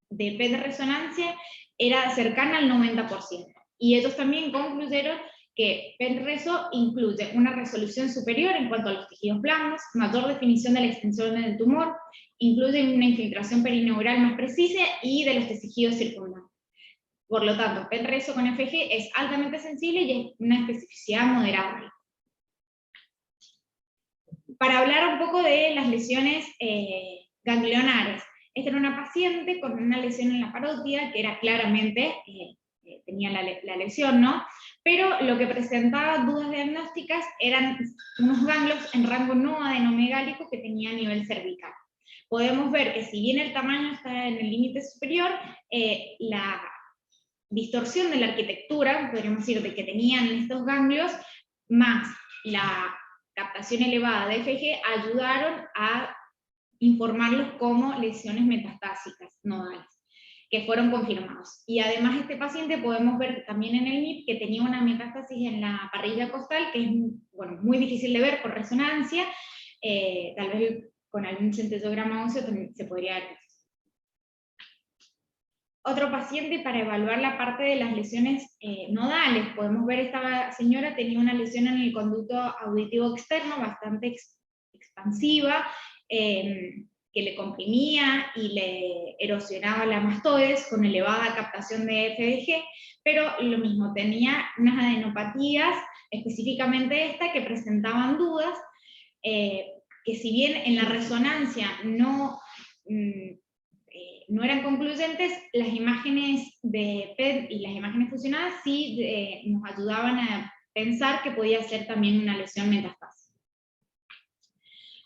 de PET de resonancia era cercana al 90%. Y ellos también concluyeron que PET-RESO incluye una resolución superior en cuanto a los tejidos blandos, mayor definición de la extensión del tumor, incluye una infiltración perineural más precisa y de los tejidos circundantes. Por lo tanto, PET-RESO con FG es altamente sensible y es una especificidad moderada. Para hablar un poco de las lesiones ganglionares, esta era una paciente con una lesión en la parótida que era claramente, tenía la lesión, ¿no? Pero lo que presentaba dudas diagnósticas eran unos ganglios en rango no adenomegálico que tenía a nivel cervical. Podemos ver que si bien el tamaño está en el límite superior, la distorsión de la arquitectura, podríamos decir, de que tenían estos ganglios, más la captación elevada de FG, ayudaron a informarlos como lesiones metastásicas nodales, que fueron confirmados. Y además este paciente podemos ver también en el MIP que tenía una metástasis en la parrilla costal, que es bueno, muy difícil de ver por resonancia, tal vez con algún centellograma óseo también se podría ver. Otro paciente para evaluar la parte de las lesiones nodales, podemos ver esta señora tenía una lesión en el conducto auditivo externo bastante expansiva, que le comprimía y le erosionaba la mastoides con elevada captación de FDG, pero lo mismo, tenía unas adenopatías, específicamente esta, que presentaban dudas, que si bien en la resonancia no eran concluyentes, las imágenes de PET y las imágenes fusionadas sí nos ayudaban a pensar que podía ser también una lesión metastásica.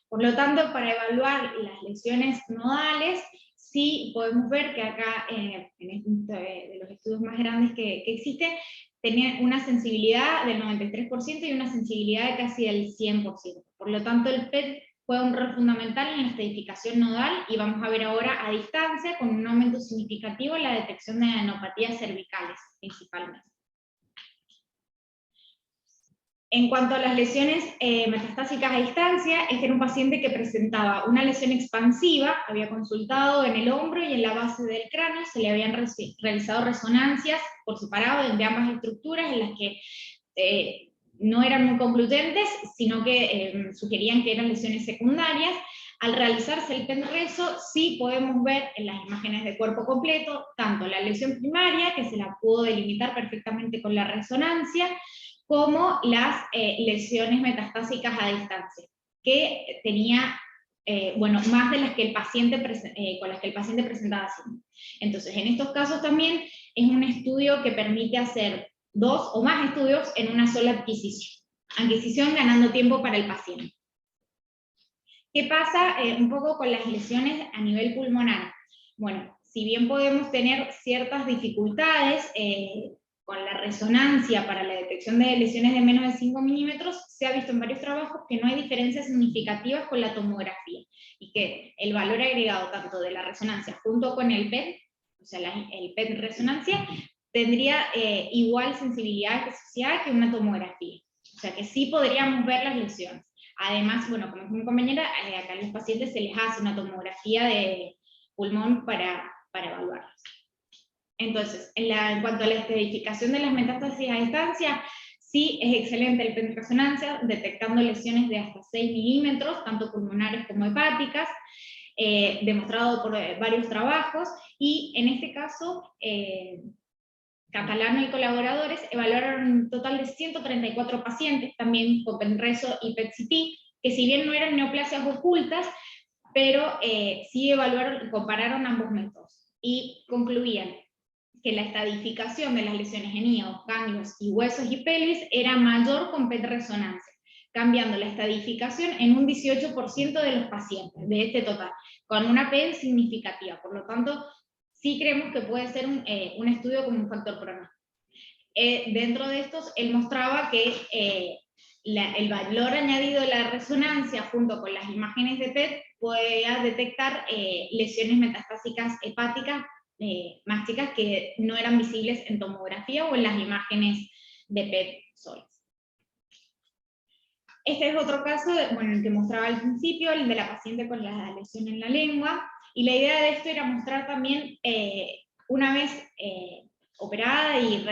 Por lo tanto, para evaluar las lesiones nodales, sí podemos ver que acá, en de los estudios más grandes que existen, tenía una sensibilidad del 93% y una sensibilidad de casi del 100%. Por lo tanto, el PET juega un rol fundamental en la estadificación nodal, y vamos a ver ahora a distancia, con un aumento significativo en la detección de adenopatías cervicales, principalmente. En cuanto a las lesiones metastásicas a distancia, este era un paciente que presentaba una lesión expansiva, había consultado en el hombro y en la base del cráneo, se le habían realizado resonancias por separado de ambas estructuras, en las que no eran muy concluyentes, sino que sugerían que eran lesiones secundarias. Al realizarse el PET-RESO, sí podemos ver en las imágenes de cuerpo completo, tanto la lesión primaria, que se la pudo delimitar perfectamente con la resonancia, como las lesiones metastásicas a distancia, que tenía, bueno, más de las que el paciente con las que el paciente presentaba síntomas. Entonces, en estos casos también es un estudio que permite hacer 2 o más estudios en una sola adquisición, ganando tiempo para el paciente. ¿Qué pasa un poco con las lesiones a nivel pulmonar? Bueno, si bien podemos tener ciertas dificultades con la resonancia para la detección de lesiones de menos de 5 milímetros, se ha visto en varios trabajos que no hay diferencias significativas con la tomografía, y que el valor agregado tanto de la resonancia junto con el PET, o sea, el PET resonancia, tendría igual sensibilidad y especificidad que una tomografía. O sea que sí podríamos ver las lesiones. Además, bueno, como es mi compañera, acá a los pacientes se les hace una tomografía de pulmón para evaluarlos. Entonces, en cuanto a la estadificación de las metástasis a distancia, sí es excelente el PET resonancia, detectando lesiones de hasta 6 milímetros, tanto pulmonares como hepáticas, demostrado por varios trabajos, y en este caso, Catalano y colaboradores evaluaron un total de 134 pacientes, también con PET-RESO y PET-CT, que si bien no eran neoplasias ocultas, pero sí compararon ambos métodos, y concluían que la estadificación de las lesiones en hígado, ganglios y huesos y pelvis era mayor con PET-resonancia, cambiando la estadificación en un 18% de los pacientes, de este total, con una P significativa. Por lo tanto, sí creemos que puede ser un estudio como un factor pronóstico. Dentro de estos, él mostraba que el valor añadido de la resonancia junto con las imágenes de PET podía detectar lesiones metastásicas hepáticas más chicas que no eran visibles en tomografía o en las imágenes de PET solas. Este es otro caso, bueno, el que mostraba al principio, el de la paciente con la lesión en la lengua, y la idea de esto era mostrar también, una vez operada y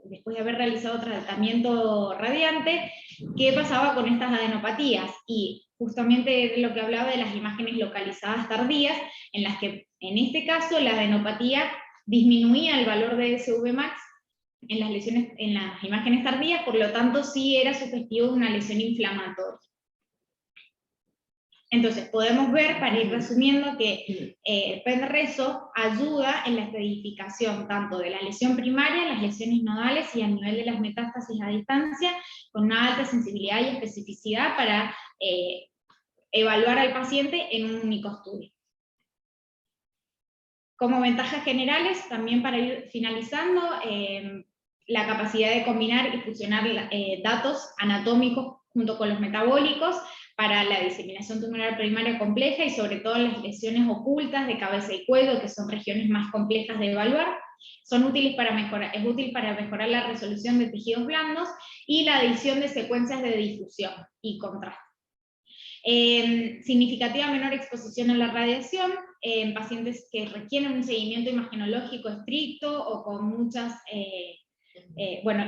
después de haber realizado tratamiento radiante, qué pasaba con estas adenopatías, y justamente de lo que hablaba de las imágenes localizadas tardías, en las que en este caso la adenopatía disminuía el valor de SVmax en las lesiones, en las imágenes tardías, por lo tanto sí era sugestivo de una lesión inflamatoria. Entonces podemos ver, para ir resumiendo, que el PET-reso ayuda en la estratificación tanto de la lesión primaria, las lesiones nodales y a nivel de las metástasis a distancia, con una alta sensibilidad y especificidad para evaluar al paciente en un único estudio. Como ventajas generales, también para ir finalizando, la capacidad de combinar y fusionar datos anatómicos junto con los metabólicos para la diseminación tumoral primaria compleja y sobre todo las lesiones ocultas de cabeza y cuello, que son regiones más complejas de evaluar. Es útil para mejorar la resolución de tejidos blandos y la adición de secuencias de difusión y contraste. Significativa menor exposición a la radiación en pacientes que requieren un seguimiento imagenológico estricto o con muchas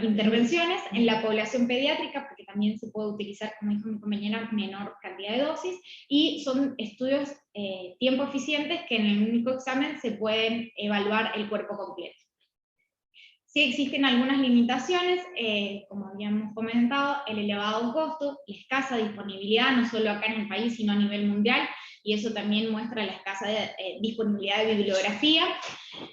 intervenciones en la población pediátrica, porque también se puede utilizar, como dijo mi compañera, menor cantidad de dosis, y son estudios tiempo eficientes que en el único examen se pueden evaluar el cuerpo completo. Sí existen algunas limitaciones, como habíamos comentado, el elevado costo, la escasa disponibilidad, no solo acá en el país, sino a nivel mundial, y eso también muestra la escasa disponibilidad de bibliografía.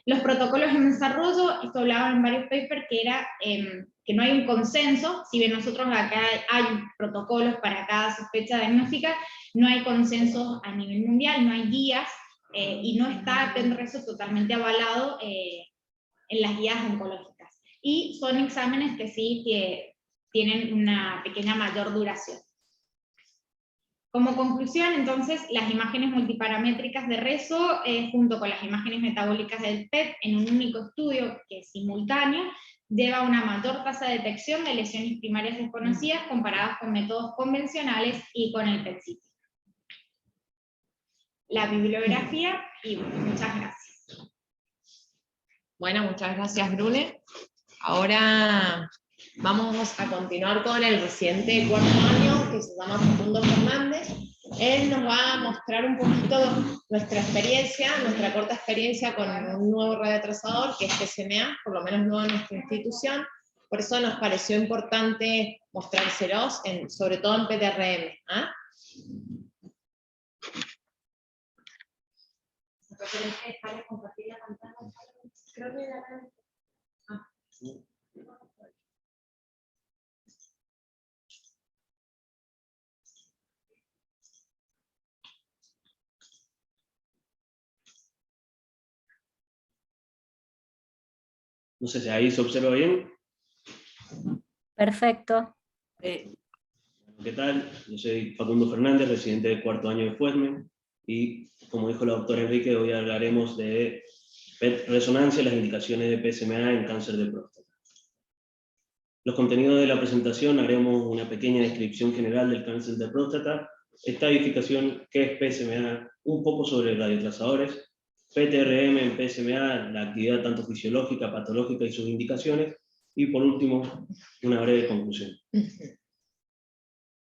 Los protocolos en desarrollo, esto hablaba en varios papers, que era que no hay un consenso, si bien nosotros acá hay protocolos para cada sospecha diagnóstica, no hay consenso a nivel mundial, no hay guías, y no está PET-reso totalmente avalado en las guías oncológicas. Y son exámenes que sí que tienen una pequeña mayor duración. Como conclusión, entonces, las imágenes multiparamétricas de reso, junto con las imágenes metabólicas del PET, en un único estudio que es simultáneo, lleva a una mayor tasa de detección de lesiones primarias desconocidas comparadas con métodos convencionales y con el PET-CT. La bibliografía, y muchas gracias. Bueno, muchas gracias, Brune. Ahora vamos a continuar con el residente de cuarto año, que se llama Facundo Fernández. Él nos va a mostrar un poquito nuestra experiencia, nuestra corta experiencia con un nuevo radiotrasador, que es PSMA, por lo menos nuevo en nuestra institución. Por eso nos pareció importante mostrárselos, sobre todo en PTRM. ¿Ah? Compartir la pantalla. Creo que no sé si ahí se observa bien. Perfecto. ¿Qué tal? Yo soy Facundo Fernández, residente de cuarto año de FUESMEN, y como dijo la doctora Enrique, hoy hablaremos de PET-resonancia y las indicaciones de PSMA en cáncer de próstata. Los contenidos de la presentación: haremos una pequeña descripción general del cáncer de próstata, estadificación, qué es PSMA, un poco sobre radiotrasadores, PTRM en PSMA, la actividad tanto fisiológica, patológica y sus indicaciones, y por último, una breve conclusión.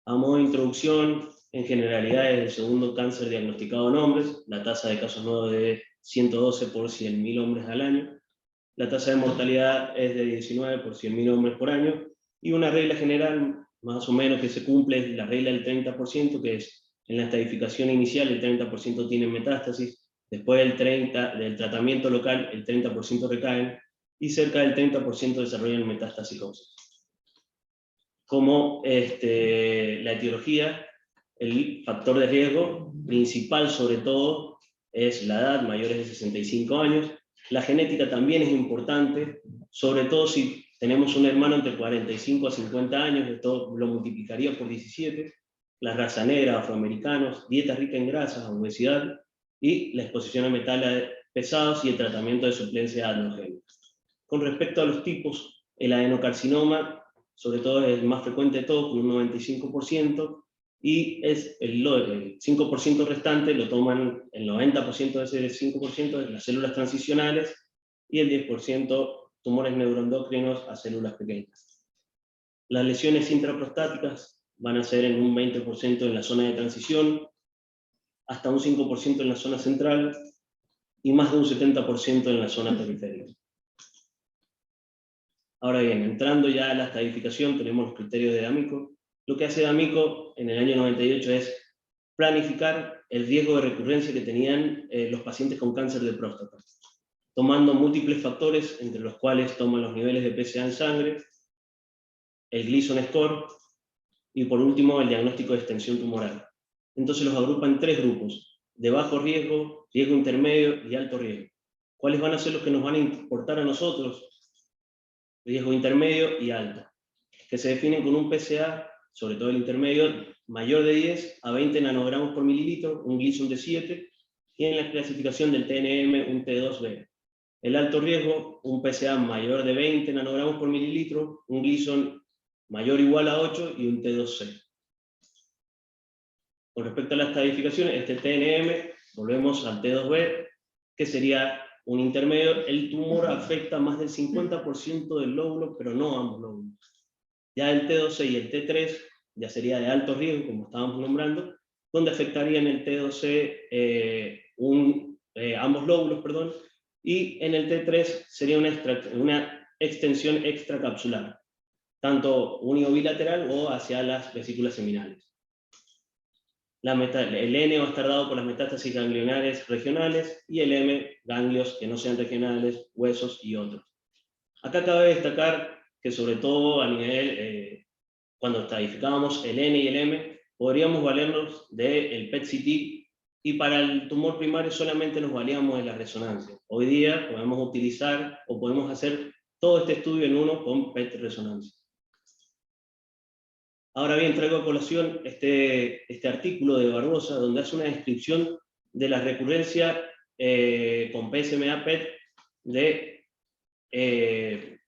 A modo de introducción, en generalidad es el segundo cáncer diagnosticado en hombres, la tasa de casos nuevos de 112 por 100.000 hombres al año, la tasa de mortalidad es de 19 por 100.000 hombres por año, y una regla general más o menos que se cumple es la regla del 30%, que es en la estadificación inicial el 30% tiene metástasis, después del tratamiento local el 30% recaen, y cerca del 30% desarrollan metastasicoses. Como la etiología, el factor de riesgo principal sobre todo es la edad, mayores de 65 años, la genética también es importante, sobre todo si tenemos un hermano entre 45 a 50 años, esto lo multiplicaría por 17, la raza negra, afroamericanos, dieta rica en grasas, obesidad, y la exposición a metales pesados y el tratamiento de suplencia androgénica. Con respecto a los tipos, el adenocarcinoma, sobre todo es el más frecuente de todos, con un 95%, y es el 5% restante lo toman, el 90% de ese 5% de las células transicionales, y el 10% tumores neuroendocrinos a células pequeñas. Las lesiones intraprostáticas van a ser en un 20% en la zona de transición, hasta un 5% en la zona central, y más de un 70% en la zona periférica. Ahora bien, entrando ya a la estadificación, tenemos los criterios de D'Amico. Lo que hace D'Amico en el año 98 es planificar el riesgo de recurrencia que tenían los pacientes con cáncer de próstata, tomando múltiples factores, entre los cuales toman los niveles de PSA en sangre, el Gleason score, y por último el diagnóstico de extensión tumoral. Entonces los agrupa en 3 grupos: de bajo riesgo, riesgo intermedio y alto riesgo. ¿Cuáles van a ser los que nos van a importar a nosotros? Riesgo intermedio y alto, que se definen con un PSA, sobre todo el intermedio, mayor de 10 a 20 nanogramos por mililitro, un Gleason de 7, y en la clasificación del TNM un T2B. El alto riesgo, un PSA mayor de 20 nanogramos por mililitro, un Gleason mayor o igual a 8 y un T2C. Con respecto a las estadificaciones, este TNM, volvemos al T2B, que sería un intermedio. El tumor afecta más del 50% del lóbulo, pero no ambos lóbulos. Ya el T2C y el T3 ya sería de alto riesgo, como estábamos nombrando, donde afectarían el T2C ambos lóbulos, perdón, y en el T3 sería una extensión extracapsular, tanto unibilateral o hacia las vesículas seminales. El N va a estar dado por las metástasis ganglionares regionales, y el M, ganglios que no sean regionales, huesos y otros. Acá cabe destacar que sobre todo a nivel, cuando estadificábamos el N y el M, podríamos valernos del PET-CT, y para el tumor primario solamente nos valíamos de la resonancia. Hoy día podemos utilizar o podemos hacer todo este estudio en uno con PET-resonancia. Ahora bien, traigo a colación este artículo de Barbosa, donde hace una descripción de la recurrencia con PSMA-PET de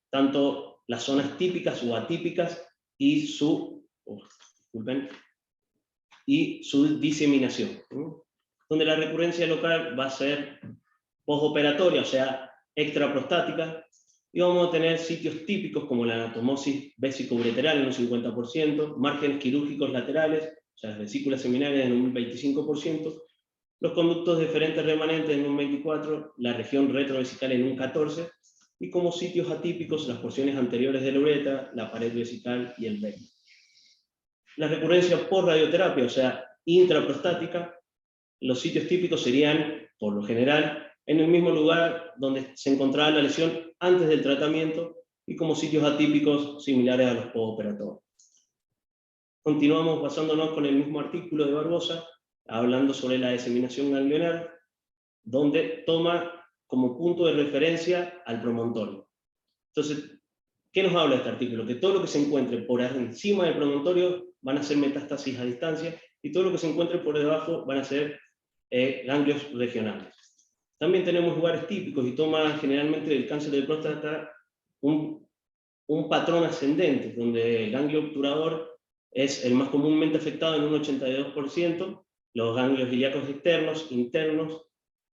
tanto las zonas típicas o atípicas y su diseminación, donde la recurrencia local va a ser postoperatoria, o sea, extraprostática, y vamos a tener sitios típicos como la anatomosis vesicoureteral en un 50%, márgenes quirúrgicos laterales, o sea, las vesículas seminales en un 25%, los conductos deferentes remanentes en un 24%, la región retrovesical en un 14%, y como sitios atípicos las porciones anteriores de la uretra, la pared vesical y el vein. La recurrencia por radioterapia, o sea, intraprostática, los sitios típicos serían, por lo general, en el mismo lugar donde se encontraba la lesión antes del tratamiento, y como sitios atípicos similares a los postoperatorios. Continuamos basándonos con el mismo artículo de Barbosa, hablando sobre la diseminación ganglionar, donde toma como punto de referencia al promontorio. Entonces, ¿qué nos habla este artículo? Que todo lo que se encuentre por encima del promontorio van a ser metástasis a distancia, y todo lo que se encuentre por debajo van a ser ganglios regionales. También tenemos lugares típicos, y toma generalmente del cáncer de próstata un patrón ascendente, donde el ganglio obturador es el más comúnmente afectado en un 82%, los ganglios ilíacos externos, internos,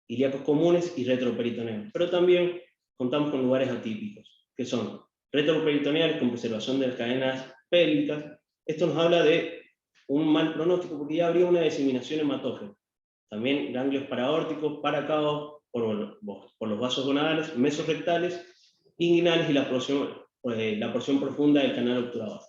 ilíacos comunes y retroperitoneos. Pero también contamos con lugares atípicos, que son retroperitoneales con preservación de las cadenas pélvicas. Esto nos habla de un mal pronóstico, porque ya habría una diseminación hematógena. También ganglios paraórticos, paracaos, por los vasos gonadales, mesorrectales, inguinales y la porción profunda del canal obturador.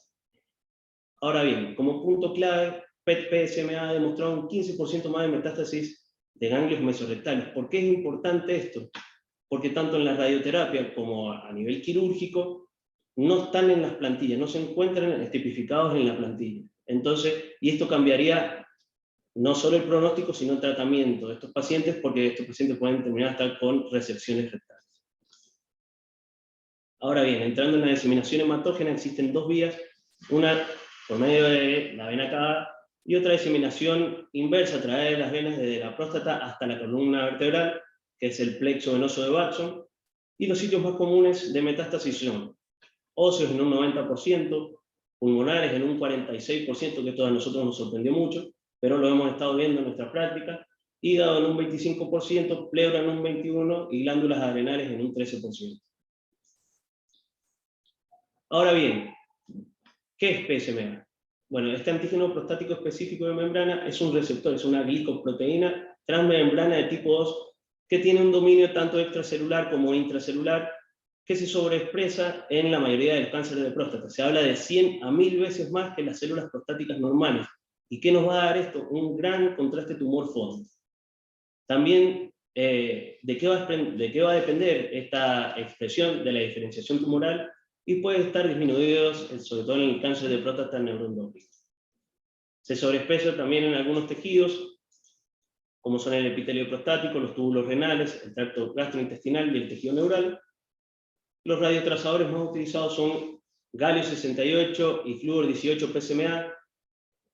Ahora bien, como punto clave, PET-PSMA ha demostrado un 15% más de metástasis de ganglios mesorrectales. ¿Por qué es importante esto? Porque tanto en la radioterapia como a nivel quirúrgico no están en las plantillas, no se encuentran tipificados en la plantilla. Entonces, y esto cambiaría no solo el pronóstico, sino el tratamiento de estos pacientes, porque estos pacientes pueden terminar hasta con resecciones rectales. Ahora bien, entrando en la diseminación hematógena, existen 2 vías, una por medio de la vena cava y otra diseminación inversa a través de las venas desde la próstata hasta la columna vertebral, que es el plexo venoso de Watson, y los sitios más comunes de metástasis son óseos en un 90%, pulmonares en un 46%, que esto a nosotros nos sorprendió mucho, pero lo hemos estado viendo en nuestra práctica, hígado en un 25%, pleura en un 21% y glándulas adrenales en un 13%. Ahora bien, ¿qué es PSMA? Bueno, este antígeno prostático específico de membrana es un receptor, es una glicoproteína transmembrana de tipo 2 que tiene un dominio tanto extracelular como intracelular, que se sobreexpresa en la mayoría del cáncer de próstata. Se habla de 100 a 1000 veces más que las células prostáticas normales. ¿Y qué nos va a dar esto? Un gran contraste tumor-fondo. También, ¿de qué va a depender esta expresión de la diferenciación tumoral? Y puede estar disminuidos, sobre todo en el cáncer de próstata neuroendócrino. Se sobreexpresa también en algunos tejidos, como son el epitelio prostático, los túbulos renales, el tracto gastrointestinal y el tejido neural. Los radiotrazadores más utilizados son galio 68 y flúor 18 PSMA,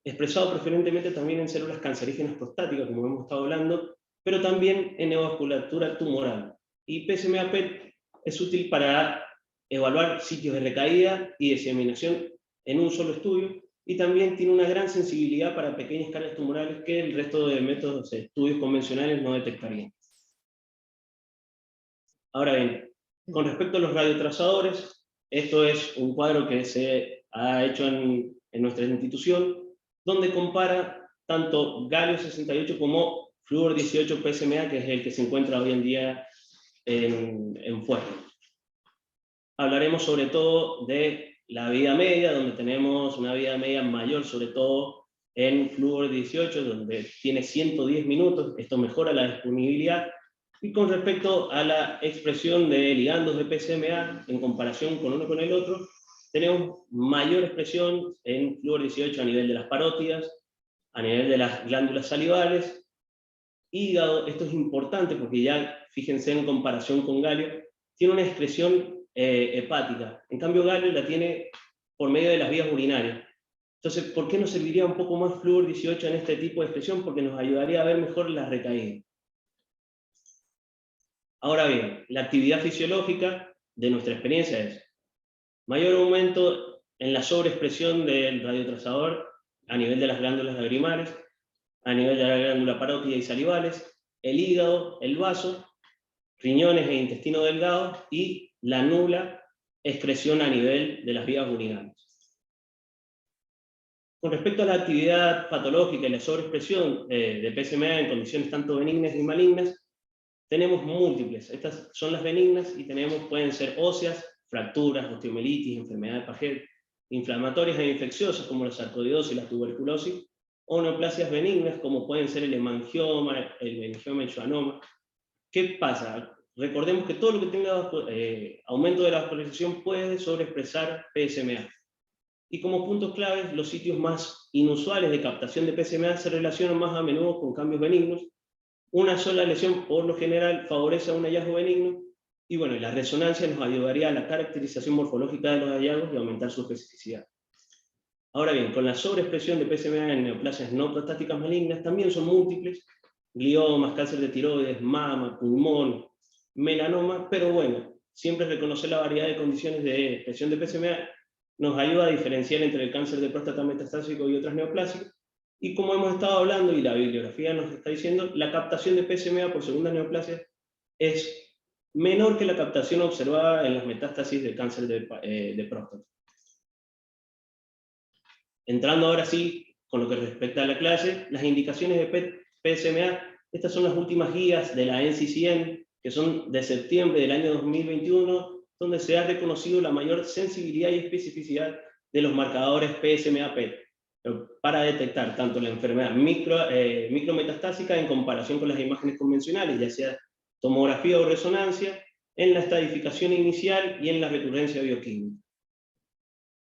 expresado preferentemente también en células cancerígenas prostáticas, como hemos estado hablando, pero también en neovasculatura tumoral. Y PSMA PET es útil para evaluar sitios de recaída y diseminación en un solo estudio, y también tiene una gran sensibilidad para pequeñas escalas tumorales que el resto de métodos de estudios convencionales no detectarían. Ahora bien, con respecto a los radiotrazadores, esto es un cuadro que se ha hecho en nuestra institución, donde compara tanto galio 68 como flúor 18 PSMA, que es el que se encuentra hoy en día en FUESMEN. Hablaremos sobre todo de la vida media, donde tenemos una vida media mayor, sobre todo en flúor 18, donde tiene 110 minutos, esto mejora la disponibilidad, y con respecto a la expresión de ligandos de PSMA, en comparación con uno con el otro, tenemos mayor expresión en flúor 18 a nivel de las parótidas, a nivel de las glándulas salivales, hígado. Esto es importante porque ya, fíjense en comparación con galio, tiene una excreción hepática. En cambio, galio la tiene por medio de las vías urinarias. Entonces, ¿por qué nos serviría un poco más flúor 18 en este tipo de expresión? Porque nos ayudaría a ver mejor la recaída. Ahora bien, la actividad fisiológica de nuestra experiencia es mayor aumento en la sobreexpresión del radiotrazador a nivel de las glándulas lagrimales, a nivel de la glándula parótida y salivales, el hígado, el vaso, riñones e intestino delgado, y la nula excreción a nivel de las vías urinarias. Con respecto a la actividad patológica y la sobreexpresión de PSMA en condiciones tanto benignas y malignas, tenemos múltiples. Estas son las benignas y pueden ser óseas, fracturas, osteomelitis, enfermedad de Paget, inflamatorias e infecciosas como la sarcoidosis y la tuberculosis, o neoplasias benignas como pueden ser el hemangioma, el meningioma y el schwannoma. ¿Qué pasa? Recordemos que todo lo que tenga aumento de la vascularización puede sobreexpresar PSMA. Y como puntos claves, los sitios más inusuales de captación de PSMA se relacionan más a menudo con cambios benignos. Una sola lesión, por lo general, favorece a un hallazgo benigno, y bueno, la resonancia nos ayudaría a la caracterización morfológica de los hallazgos y aumentar su especificidad. Ahora bien, con la sobreexpresión de PSMA en neoplasias no prostáticas malignas, también son múltiples: gliomas, cáncer de tiroides, mama, pulmón, melanoma, pero bueno, siempre reconocer la variedad de condiciones de expresión de PSMA nos ayuda a diferenciar entre el cáncer de próstata metastásico y otras neoplasias. Y como hemos estado hablando, y la bibliografía nos está diciendo, la captación de PSMA por segunda neoplasia es menor que la captación observada en las metástasis de cáncer de próstata. Entrando ahora sí, con lo que respecta a la clase, las indicaciones de PSMA, estas son las últimas guías de la NCCN, que son de septiembre del año 2021, donde se ha reconocido la mayor sensibilidad y especificidad de los marcadores PSMA-PET, para detectar tanto la enfermedad micrometastásica en comparación con las imágenes convencionales, ya sea tomografía o resonancia, en la estadificación inicial y en la recurrencia bioquímica.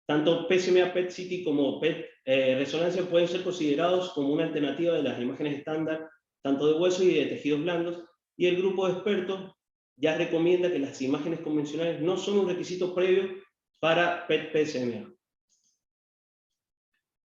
Tanto PSMA PET-CT como PET resonancia pueden ser considerados como una alternativa de las imágenes estándar, tanto de huesos y de tejidos blandos, y el grupo de expertos ya recomienda que las imágenes convencionales no son un requisito previo para PET-PSMA.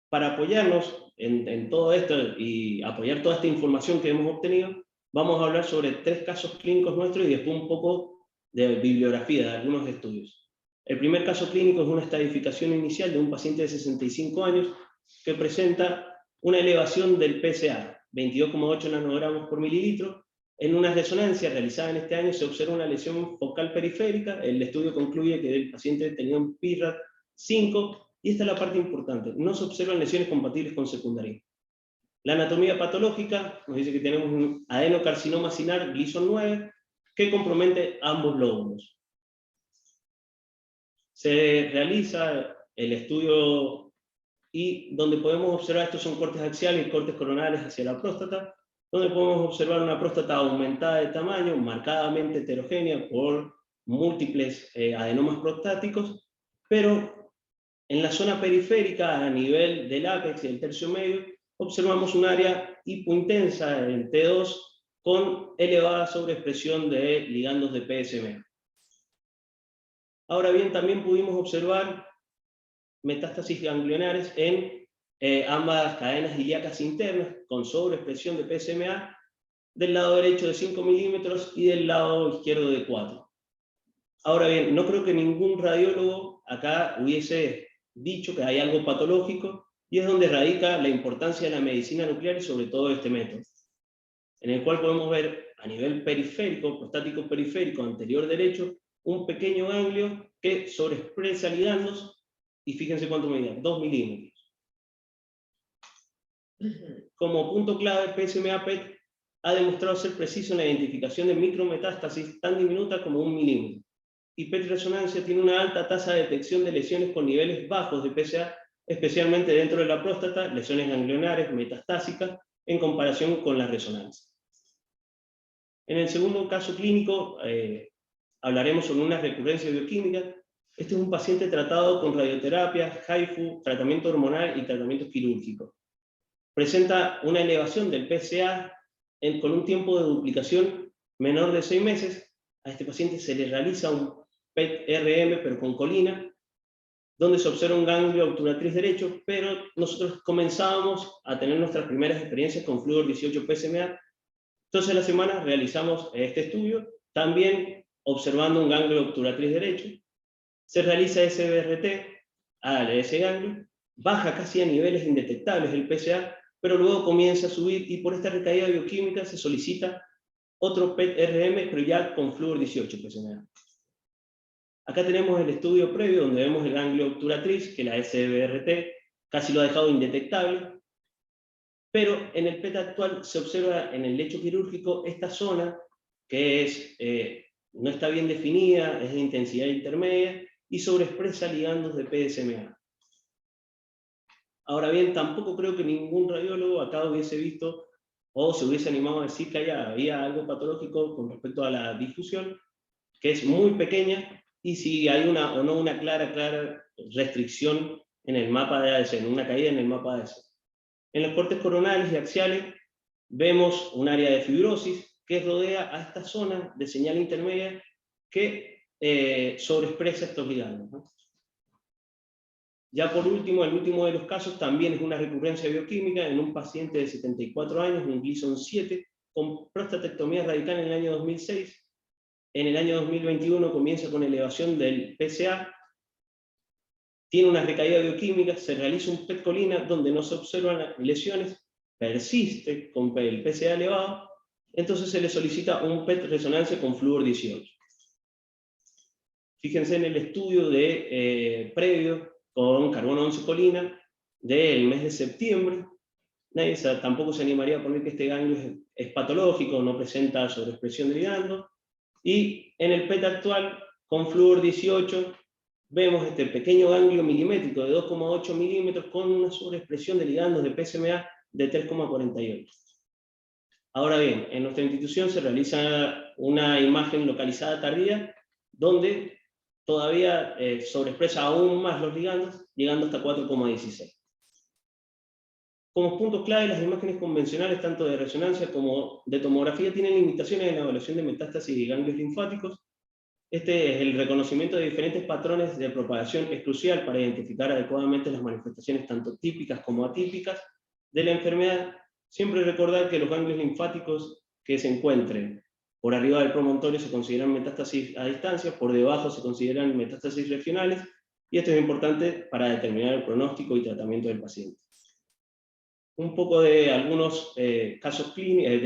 Para apoyarnos en todo esto y apoyar toda esta información que hemos obtenido, vamos a hablar sobre 3 casos clínicos nuestros y después un poco de bibliografía de algunos estudios. El primer caso clínico es una estadificación inicial de un paciente de 65 años que presenta una elevación del PSA, 22,8 nanogramos por mililitro. En una resonancia realizada en este año se observa una lesión focal periférica. El estudio concluye que el paciente tenía un PIRAT 5, y esta es la parte importante, no se observan lesiones compatibles con secundaria. La anatomía patológica nos dice que tenemos un adenocarcinoma sinar Gleason 9 que compromete ambos lóbulos. Se realiza el estudio y donde podemos observar, estos son cortes axiales y cortes coronales hacia la próstata, donde podemos observar una próstata aumentada de tamaño, marcadamente heterogénea por múltiples adenomas prostáticos, pero en la zona periférica, a nivel del ápex y del tercio medio, observamos un área hipointensa en T2 con elevada sobreexpresión de ligandos de PSMA. Ahora bien, también pudimos observar metástasis ganglionares en ambas cadenas ilíacas internas con sobreexpresión de PSMA del lado derecho de 5 milímetros y del lado izquierdo de 4. Ahora bien, no creo que ningún radiólogo acá hubiese dicho que hay algo patológico, y es donde radica la importancia de la medicina nuclear y sobre todo este método, en el cual podemos ver a nivel periférico, prostático periférico anterior derecho, un pequeño ganglio que sobreexpresa ligandos, y fíjense cuánto medía, 2 milímetros. Como punto clave, PSMA PET ha demostrado ser preciso en la identificación de micrometástasis tan diminuta como 1 milímetro. Y PET resonancia tiene una alta tasa de detección de lesiones con niveles bajos de PSA, especialmente dentro de la próstata, lesiones ganglionares metastásicas, en comparación con la resonancia. En el segundo caso clínico, hablaremos sobre una recurrencia bioquímica. Este es un paciente tratado con radioterapia, HIFU, tratamiento hormonal y tratamiento quirúrgico. Presenta una elevación del PSA con un tiempo de duplicación menor de 6 meses. A este paciente se le realiza un PET-RM, pero con colina, donde se observa un ganglio obturatriz derecho, pero nosotros comenzábamos a tener nuestras primeras experiencias con Fluor 18 PSMA. Entonces a la semana realizamos este estudio, también observando un ganglio obturatriz derecho. Se realiza SBRT a ese ganglio, baja casi a niveles indetectables el PSA, pero luego comienza a subir, y por esta recaída bioquímica se solicita otro PET-RM, pero ya con Fluor 18 PSMA. Acá tenemos el estudio previo donde vemos el ganglio obturatriz, que la SBRT casi lo ha dejado indetectable, pero en el PET actual se observa en el lecho quirúrgico esta zona que no está bien definida, es de intensidad intermedia y sobreexpresa ligandos de PSMA. Ahora bien, tampoco creo que ningún radiólogo acá hubiese visto o se hubiese animado a decir que había algo patológico con respecto a la difusión, que es muy pequeña, y si hay una o no una clara restricción en el mapa de ADC, en una caída en el mapa de ADC. En los cortes coronales y axiales vemos un área de fibrosis que rodea a esta zona de señal intermedia que sobreexpresa estos ligandos, ¿no? Ya por último, el último de los casos también es una recurrencia bioquímica en un paciente de 74 años, un Gleason 7, con prostatectomía radical en el año 2006. En el año 2021 comienza con elevación del PSA, tiene una recaída bioquímica, se realiza un PET colina donde no se observan lesiones, persiste con el PSA elevado, entonces se le solicita un PET resonancia con Fluor 18. Fíjense en el estudio previo con carbono 11 colina del mes de septiembre. Nadie tampoco se animaría a poner que este ganglio es patológico, no presenta sobreexpresión de ligando. Y en el PET actual, con Fluor 18, vemos este pequeño ganglio milimétrico de 2,8 milímetros con una sobreexpresión de ligandos de PSMA de 3,48. Ahora bien, en nuestra institución se realiza una imagen localizada tardía, donde todavía sobreexpresa aún más los ligandos, llegando hasta 4,16. Como puntos clave, las imágenes convencionales, tanto de resonancia como de tomografía, tienen limitaciones en la evaluación de metástasis y ganglios linfáticos. Este es el reconocimiento de diferentes patrones de propagación es crucial para identificar adecuadamente las manifestaciones tanto típicas como atípicas de la enfermedad. Siempre recordar que los ganglios linfáticos que se encuentren por arriba del promontorio se consideran metástasis a distancia, por debajo se consideran metástasis regionales, y esto es importante para determinar el pronóstico y tratamiento del paciente. Un poco de algunos casos clínicos,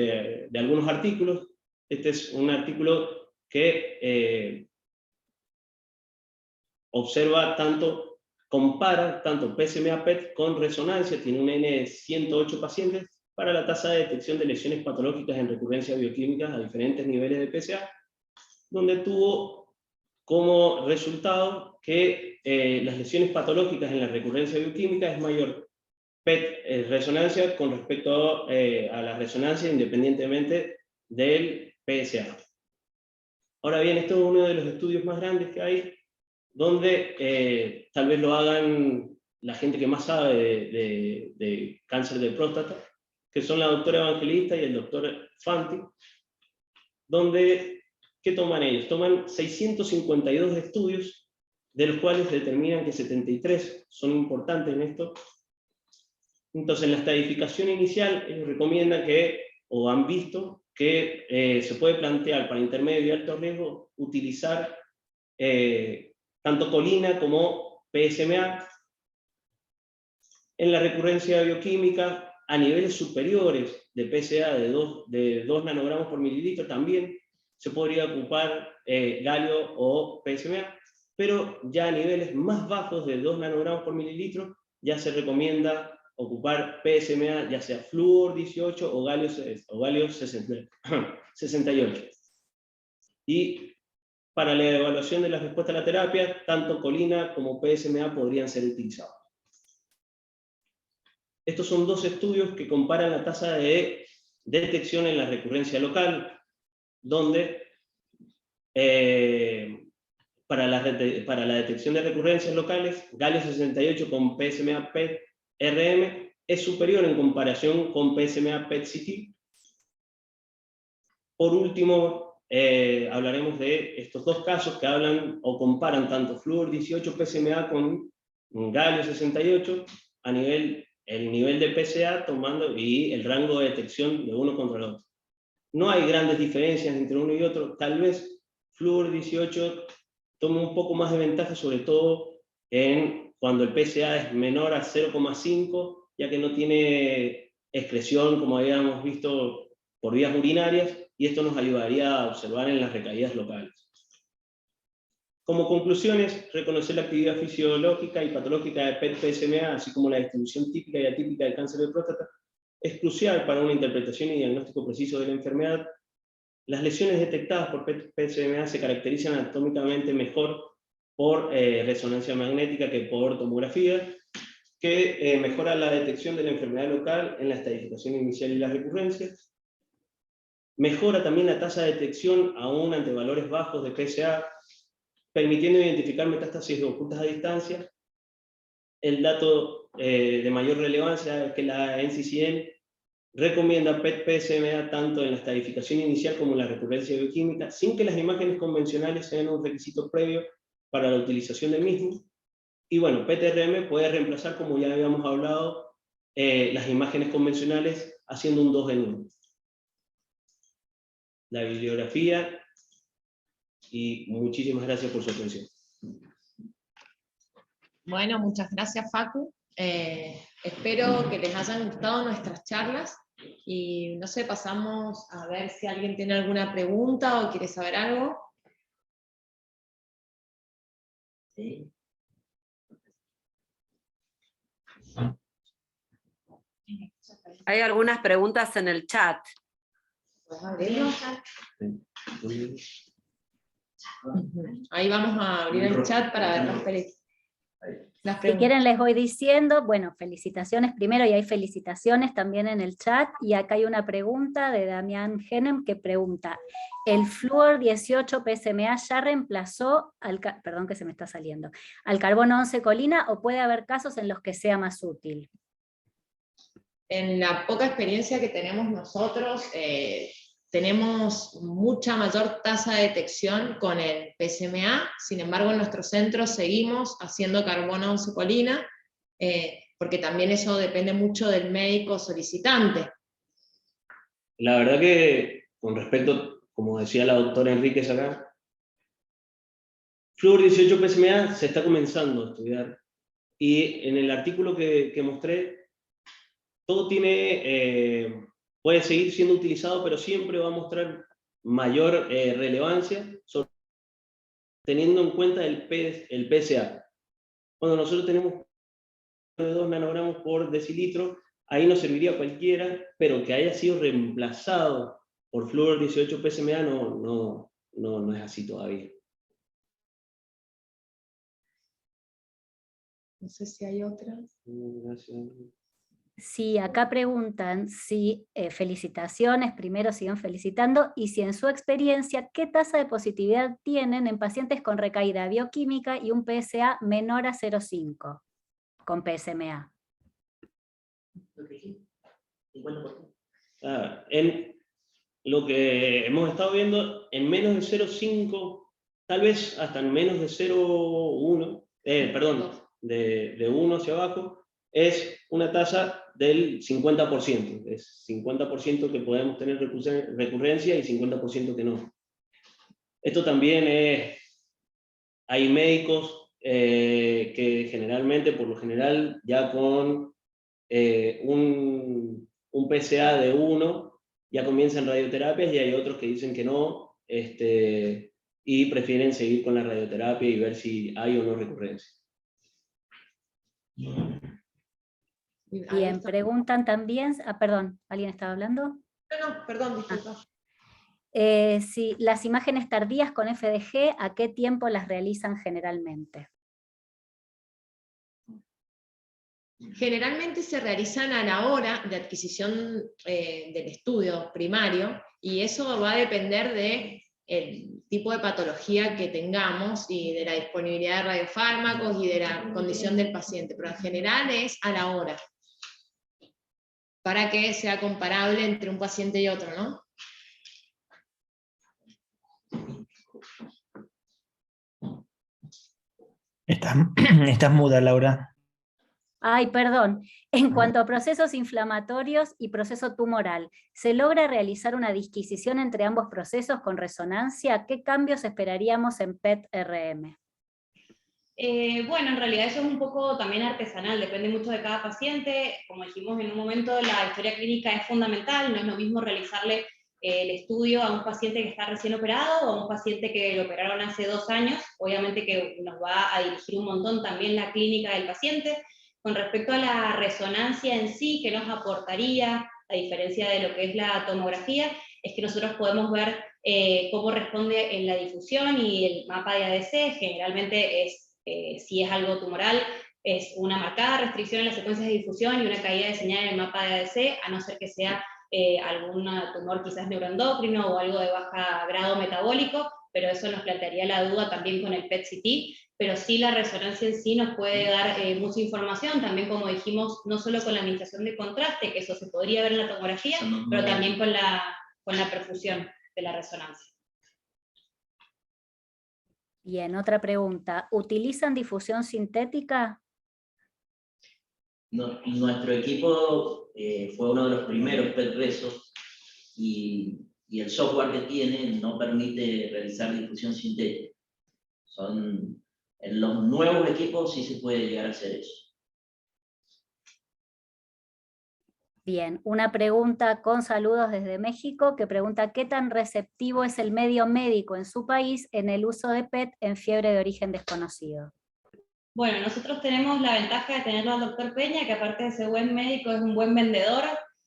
de algunos artículos. Este es un artículo que compara tanto PSMA-PET con resonancia, tiene un N de 108 pacientes, para la tasa de detección de lesiones patológicas en recurrencia bioquímicas a diferentes niveles de PSA, donde tuvo como resultado que las lesiones patológicas en la recurrencia bioquímica es mayor PET resonancia con respecto a la resonancia independientemente del PSA. Ahora bien, esto es uno de los estudios más grandes que hay, donde tal vez lo hagan la gente que más sabe de cáncer de próstata, que son la doctora Evangelista y el doctor Fanti, donde, ¿qué toman ellos? Toman 652 estudios, de los cuales determinan que 73 son importantes en esto. Entonces, en la estadificación inicial, ellos recomiendan que, o han visto, que se puede plantear para intermedio y alto riesgo utilizar tanto colina como PSMA. En la recurrencia bioquímica, a niveles superiores de PSA de 2 nanogramos por mililitro, también se podría ocupar galio o PSMA, pero ya a niveles más bajos de 2 nanogramos por mililitro, ya se recomienda ocupar PSMA, ya sea flúor 18 o galio 68. Y para la evaluación de la respuesta a la terapia, tanto colina como PSMA podrían ser utilizados. Estos son dos estudios que comparan la tasa de detección en la recurrencia local, donde para la detección de recurrencias locales, galio 68 con PSMA PET-RM es superior en comparación con PSMA PET-CT. Por último, hablaremos de estos dos casos que hablan o comparan tanto flúor 18 PSMA con galio 68 a el nivel de PSA y el rango de detección de uno contra el otro. No hay grandes diferencias entre uno y otro, tal vez flúor 18 toma un poco más de ventaja, sobre todo cuando el PSA es menor a 0,5, ya que no tiene excreción, como habíamos visto, por vías urinarias, y esto nos ayudaría a observar en las recaídas locales. Como conclusiones, reconocer la actividad fisiológica y patológica de PET-PSMA, así como la distribución típica y atípica del cáncer de próstata, es crucial para una interpretación y diagnóstico preciso de la enfermedad. Las lesiones detectadas por PET-PSMA se caracterizan anatómicamente mejor por resonancia magnética que por tomografía, que mejora la detección de la enfermedad local en la estadificación inicial y las recurrencias. Mejora también la tasa de detección aún ante valores bajos de PSA, permitiendo identificar metástasis ocultas a distancia. El dato de mayor relevancia es que la NCCN recomienda PET-PSMA tanto en la estadificación inicial como en la recurrencia bioquímica, sin que las imágenes convencionales sean un requisito previo para la utilización del mismo. Y bueno, PET-RM puede reemplazar, como ya habíamos hablado, las imágenes convencionales haciendo un 2 en 1. La bibliografía, y muchísimas gracias por su atención. Bueno, muchas gracias, Facu. Espero que les hayan gustado nuestras charlas y no sé, pasamos a ver si alguien tiene alguna pregunta o quiere saber algo. ¿Sí? Hay algunas preguntas en el chat. ¿Puedes abrirlo? Ahí vamos a abrir el chat para ver las preguntas. Si quieren les voy diciendo, bueno, felicitaciones primero, y hay felicitaciones también en el chat, y acá hay una pregunta de Damián Genem que pregunta, ¿el flúor 18 PSMA ya reemplazó al carbono 11 colina o puede haber casos en los que sea más útil? En la poca experiencia que tenemos nosotros, tenemos mucha mayor tasa de detección con el PSMA, sin embargo en nuestros centros seguimos haciendo carbono 11 colina, porque también eso depende mucho del médico solicitante. La verdad que con respecto, como decía la doctora Enríquez acá, Flúor 18 PSMA se está comenzando a estudiar, y en el artículo que mostré, todo puede seguir siendo utilizado, pero siempre va a mostrar mayor relevancia, teniendo en cuenta el PSA. Cuando nosotros tenemos 2 nanogramos por decilitro, ahí nos serviría cualquiera, pero que haya sido reemplazado por Flúor 18 PSMA no es así todavía. No sé si hay otras. Gracias. Sí, acá preguntan si, felicitaciones, primero siguen felicitando, y si en su experiencia, ¿qué tasa de positividad tienen en pacientes con recaída bioquímica y un PSA menor a 0,5 con PSMA? En lo que hemos estado viendo, en menos de 0,5, tal vez hasta en menos de 0,1, perdón, de 1 hacia abajo, es una tasa del 50%. Es 50% que podemos tener recurrencia y 50% que no. Esto también hay médicos que generalmente, por lo general, ya con un PSA de 1, ya comienzan radioterapias, y hay otros que dicen que no, y prefieren seguir con la radioterapia y ver si hay o no recurrencia. Bien, preguntan también, perdón, ¿alguien estaba hablando? No, perdón, disculpa. Si las imágenes tardías con FDG, ¿a qué tiempo las realizan generalmente? Generalmente se realizan a la hora de adquisición del estudio primario, y eso va a depender del tipo de patología que tengamos y de la disponibilidad de radiofármacos y de la condición del paciente, pero en general es a la hora, para que sea comparable entre un paciente y otro, ¿no? Estás muda, Laura. Ay, perdón. En cuanto a procesos inflamatorios y proceso tumoral, ¿se logra realizar una disquisición entre ambos procesos con resonancia? ¿Qué cambios esperaríamos en PET-RM? Bueno, en realidad eso es un poco también artesanal, depende mucho de cada paciente. Como dijimos en un momento, la historia clínica es fundamental, no es lo mismo realizarle el estudio a un paciente que está recién operado o a un paciente que lo operaron hace 2 años, obviamente que nos va a dirigir un montón también la clínica del paciente. Con respecto a la resonancia en sí, que nos aportaría, a diferencia de lo que es la tomografía, es que nosotros podemos ver cómo responde en la difusión, y el mapa de ADC generalmente es, si es algo tumoral, es una marcada restricción en las secuencias de difusión y una caída de señal en el mapa de ADC, a no ser que sea algún tumor quizás neuroendocrino o algo de baja grado metabólico, pero eso nos plantearía la duda también con el PET-CT, pero sí la resonancia en sí nos puede dar mucha información, también como dijimos, no solo con la administración de contraste, que eso se podría ver en la tomografía, pero también con la perfusión de la resonancia. Bien, otra pregunta. ¿Utilizan difusión sintética? No, nuestro equipo fue uno de los primeros PET-RESOs, y el software que tiene no permite realizar difusión sintética. En los nuevos equipos sí se puede llegar a hacer eso. Bien, una pregunta con saludos desde México que pregunta ¿qué tan receptivo es el medio médico en su país en el uso de PET en fiebre de origen desconocido? Bueno, nosotros tenemos la ventaja de tenerlo al doctor Peña, que aparte de ser buen médico es un buen vendedor,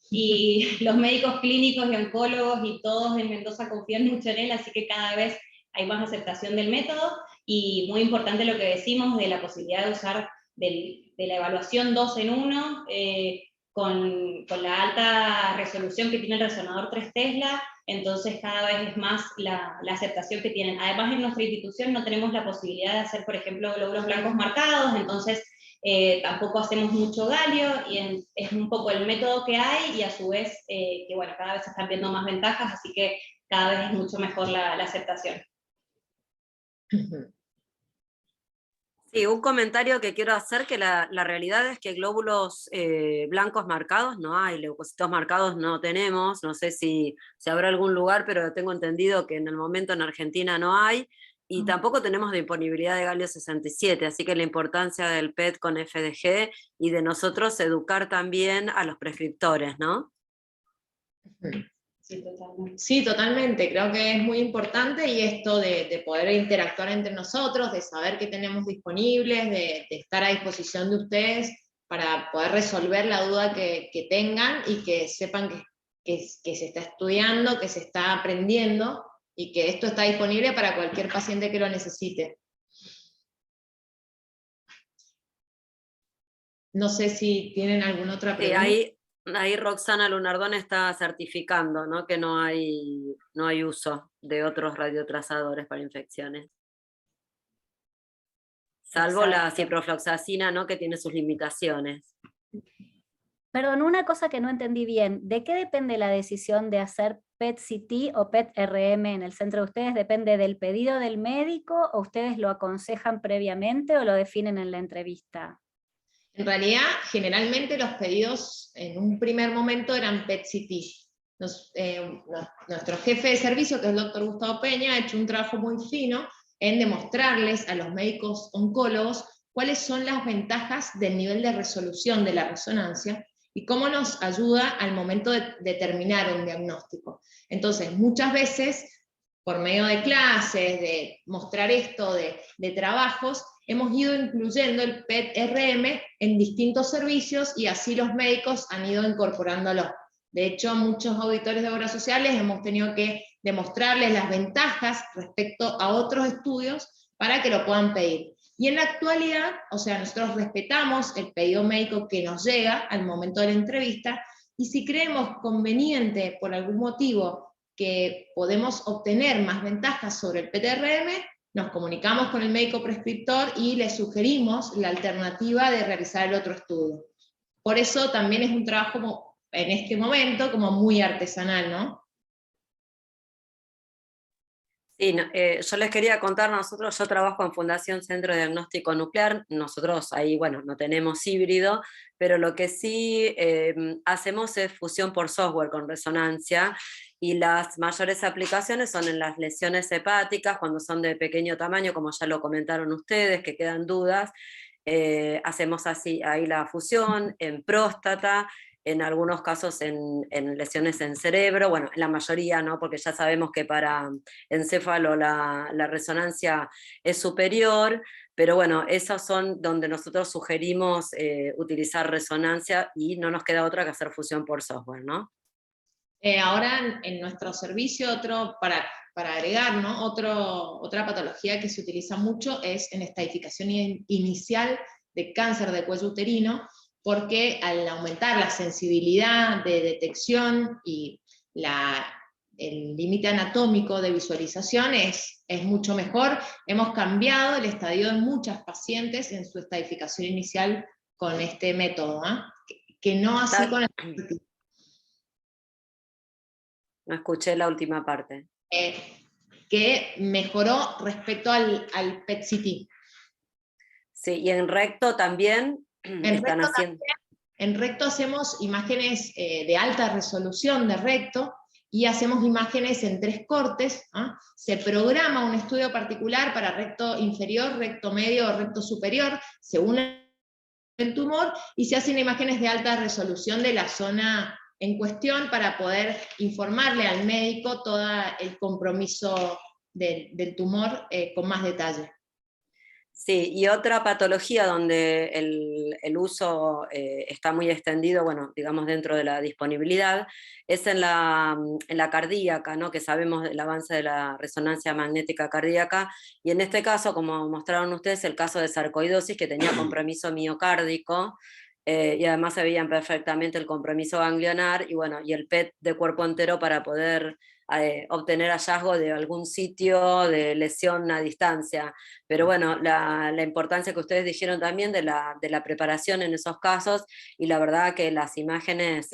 y los médicos clínicos y oncólogos y todos en Mendoza confían mucho en él, así que cada vez hay más aceptación del método, y muy importante lo que decimos de la posibilidad de usar de la evaluación 2 en 1, con la alta resolución que tiene el resonador 3 Tesla, entonces cada vez es más la aceptación que tienen. Además, en nuestra institución no tenemos la posibilidad de hacer, por ejemplo, glóbulos blancos marcados, entonces tampoco hacemos mucho galio, y es un poco el método que hay, y a su vez, que bueno, cada vez se están viendo más ventajas, así que cada vez es mucho mejor la aceptación. Sí, un comentario que quiero hacer, que la realidad es que glóbulos blancos marcados no hay, leucocitos marcados no tenemos, no sé si habrá algún lugar, pero tengo entendido que en el momento en Argentina no hay, y tampoco tenemos disponibilidad de galio 67, así que la importancia del PET con FDG y de nosotros educar también a los prescriptores, ¿no? Sí, totalmente. Sí, totalmente, creo que es muy importante, y esto de poder interactuar entre nosotros, de saber qué tenemos disponibles, de estar a disposición de ustedes para poder resolver la duda que tengan, y que sepan que se está estudiando, que se está aprendiendo, y que esto está disponible para cualquier paciente que lo necesite. No sé si tienen alguna otra Sí, pregunta. ahí Roxana Lunardón está certificando, ¿no? Que no hay uso de otros radiotrazadores para infecciones. Salvo la Exacto. ciprofloxacina, ¿no? Que tiene sus limitaciones. Perdón, una cosa que no entendí bien. ¿De qué depende la decisión de hacer PET-CT o PET-RM en el centro de ustedes? ¿Depende del pedido del médico, o ustedes lo aconsejan previamente o lo definen en la entrevista? En realidad, generalmente los pedidos en un primer momento eran PET-CT. Nuestro jefe de servicio, que es el doctor Gustavo Peña, ha hecho un trabajo muy fino en demostrarles a los médicos oncólogos cuáles son las ventajas del nivel de resolución de la resonancia y cómo nos ayuda al momento de determinar un diagnóstico. Entonces, muchas veces, por medio de clases, de mostrar esto, de trabajos, hemos ido incluyendo el PET-RM en distintos servicios, y así los médicos han ido incorporándolo. De hecho, muchos auditores de obras sociales hemos tenido que demostrarles las ventajas respecto a otros estudios para que lo puedan pedir. Y en la actualidad, o sea, nosotros respetamos el pedido médico que nos llega al momento de la entrevista, y si creemos conveniente por algún motivo que podemos obtener más ventajas sobre el PET-RM, nos comunicamos con el médico prescriptor y le sugerimos la alternativa de realizar el otro estudio. Por eso también es un trabajo en este momento como muy artesanal, ¿no? Sí, yo les quería contar, yo trabajo en Fundación Centro de Diagnóstico Nuclear, nosotros ahí, bueno, no tenemos híbrido, pero lo que sí hacemos es fusión por software con resonancia, y las mayores aplicaciones son en las lesiones hepáticas, cuando son de pequeño tamaño, como ya lo comentaron ustedes, que quedan dudas, hacemos así ahí la fusión, en próstata, en algunos casos en lesiones en cerebro, bueno, en la mayoría no, porque ya sabemos que para encéfalo la resonancia es superior, pero bueno, esos son donde nosotros sugerimos utilizar resonancia, y no nos queda otra que hacer fusión por software, ¿no? Ahora en nuestro servicio, para agregar, ¿no? Otra patología que se utiliza mucho es en estadificación inicial de cáncer de cuello uterino, porque al aumentar la sensibilidad de detección y el límite anatómico de visualización es mucho mejor. Hemos cambiado el estadio de muchas pacientes en su estadificación inicial con este método, ¿eh? Que no así con el... No escuché la última parte. Que mejoró respecto al PET-CT. Sí, y en recto también están haciendo... En recto hacemos imágenes de alta resolución de recto, y hacemos imágenes en 3 cortes. Se programa un estudio particular para recto inferior, recto medio o recto superior, según el tumor, y se hacen imágenes de alta resolución de la zona en cuestión para poder informarle al médico todo el compromiso del tumor con más detalle. Sí, y otra patología donde el uso está muy extendido, bueno, digamos dentro de la disponibilidad, es en la cardíaca, ¿no? Que sabemos del avance de la resonancia magnética cardíaca, y en este caso, como mostraron ustedes, el caso de sarcoidosis, que tenía compromiso miocárdico, y además se veían perfectamente el compromiso ganglionar, y bueno, y el PET de cuerpo entero para poder obtener hallazgo de algún sitio de lesión a distancia. Pero bueno, la importancia que ustedes dijeron también de la preparación en esos casos, y la verdad que las imágenes,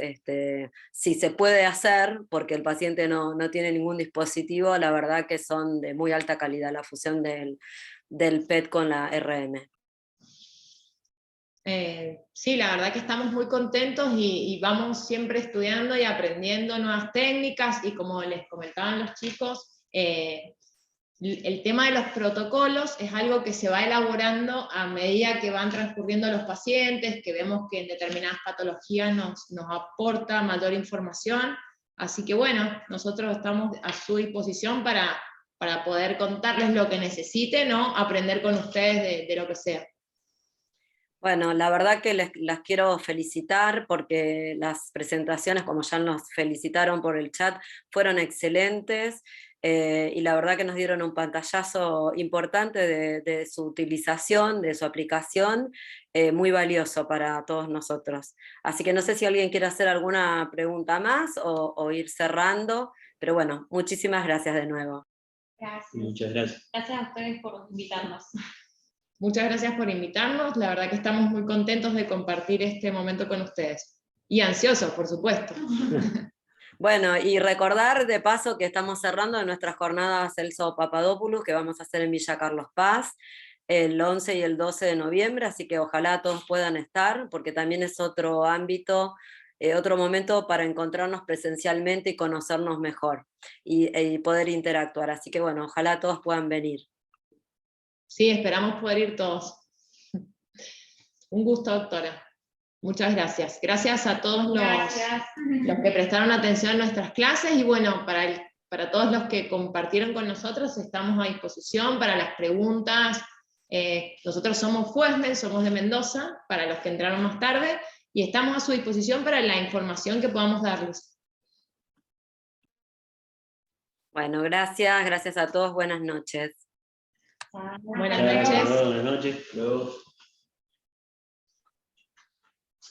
si se puede hacer, porque el paciente no tiene ningún dispositivo, la verdad que son de muy alta calidad la fusión del PET con la RM. Sí, la verdad que estamos muy contentos y vamos siempre estudiando y aprendiendo nuevas técnicas, y como les comentaban los chicos, el tema de los protocolos es algo que se va elaborando a medida que van transcurriendo los pacientes, que vemos que en determinadas patologías nos aporta mayor información. Así que bueno, nosotros estamos a su disposición para poder contarles lo que necesiten, ¿no? Aprender con ustedes de lo que sea. Bueno, la verdad que las quiero felicitar porque las presentaciones, como ya nos felicitaron por el chat, fueron excelentes, y la verdad que nos dieron un pantallazo importante de su utilización, de su aplicación, muy valioso para todos nosotros. Así que no sé si alguien quiere hacer alguna pregunta más o ir cerrando, pero bueno, muchísimas gracias de nuevo. Gracias. Muchas gracias. Gracias a ustedes por invitarnos. Muchas gracias por invitarnos, la verdad que estamos muy contentos de compartir este momento con ustedes. Y ansiosos, por supuesto. Bueno, y recordar de paso que estamos cerrando nuestras jornadas Celso Papadopoulos, que vamos a hacer en Villa Carlos Paz, el 11 y el 12 de noviembre, así que ojalá todos puedan estar, porque también es otro ámbito, otro momento para encontrarnos presencialmente y conocernos mejor, y poder interactuar. Así que bueno, ojalá todos puedan venir. Sí, esperamos poder ir todos. Un gusto, doctora. Muchas gracias. Gracias a todos los que prestaron atención a nuestras clases, y bueno, para todos los que compartieron con nosotros, estamos a disposición para las preguntas. Nosotros somos FUESMEN, somos de Mendoza, para los que entraron más tarde, y estamos a su disposición para la información que podamos darles. Bueno, gracias a todos, buenas noches. Buenas noches. Buenas noches. Luego.